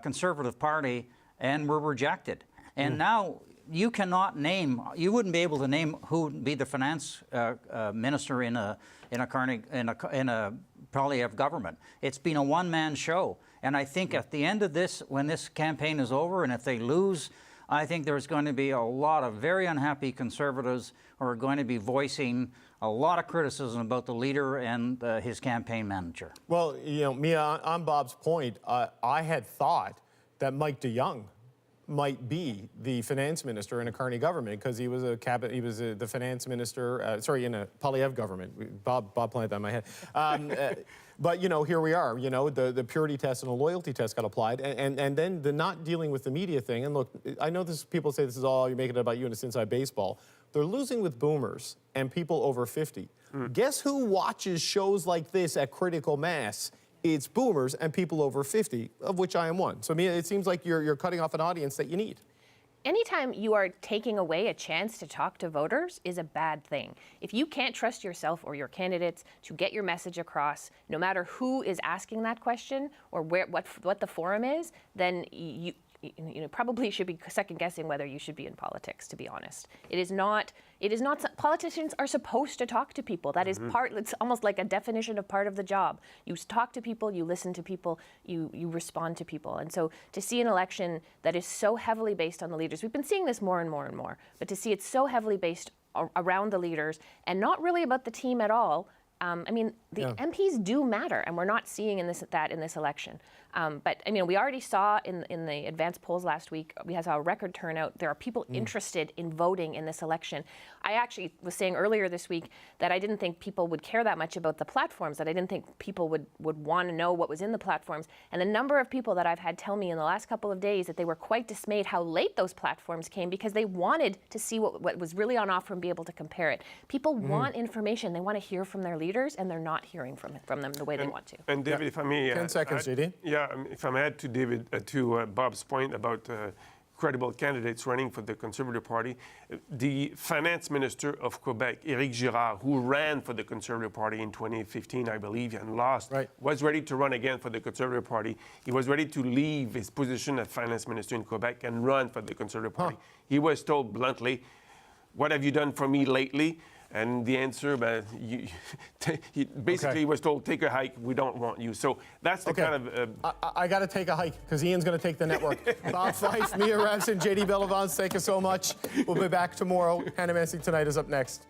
Conservative Party and were rejected. And now you cannot name, you wouldn't be able to name who would be the finance minister in a Poilievre government. It's been a one-man show. And I think at the end of this, when this campaign is over, and if they lose, I think there's going to be a lot of very unhappy Conservatives who are going to be voicing a lot of criticism about the leader and his campaign manager. Well, you know, Mia, on Bob's point, I had thought that Mike DeYoung might be the finance minister in a Carney government because he was the finance minister, in a Poilievre government. Bob planted that in my head. But, you know, here we are. You know, the purity test and the loyalty test got applied. And then the not dealing with the media thing. And look, I know people say this is all, you're making it about you and it's inside baseball. They're losing with boomers and people over 50. Guess who watches shows like this at critical mass? It's boomers and people over 50, of which I am one. So, Mia, it seems like you're cutting off an audience that you need. Anytime you are taking away a chance to talk to voters is a bad thing. If you can't trust yourself or your candidates to get your message across, no matter who is asking that question or what the forum is, then probably should be second guessing whether you should be in politics, to be honest. It is not, politicians are supposed to talk to people. That is it's almost like a definition of part of the job. You talk to people, you listen to people, you respond to people. And so to see an election that is so heavily based on the leaders, we've been seeing this more and more and more, but to see it so heavily based around the leaders and not really about the team at all. The MPs do matter, and we're not seeing in this election. But we already saw in the advanced polls last week, we saw a record turnout. There are people interested in voting in this election. I actually was saying earlier this week that I didn't think people would care that much about the platforms, that I didn't think people would want to know what was in the platforms. And the number of people that I've had tell me in the last couple of days that they were quite dismayed how late those platforms came because they wanted to see what was really on offer and be able to compare it. People want information. They want to hear from their leaders, and they're not hearing from them the way they want to. And David, if I may... 10 seconds, JD. If I may add to David, to Bob's point about credible candidates running for the Conservative Party, the finance minister of Quebec, Éric Girard, who ran for the Conservative Party in 2015, I believe, and lost, was ready to run again for the Conservative Party. He was ready to leave his position as finance minister in Quebec and run for the Conservative Party. He was told bluntly, "What have you done for me lately?" And the answer, he basically was told, "Take a hike, we don't want you." So that's the kind of... I got to take a hike because Ian's going to take the network. Bob Fife, Mia Remsen, JD Bellavance, thank you so much. We'll be back tomorrow. Hannah Messing Tonight is up next.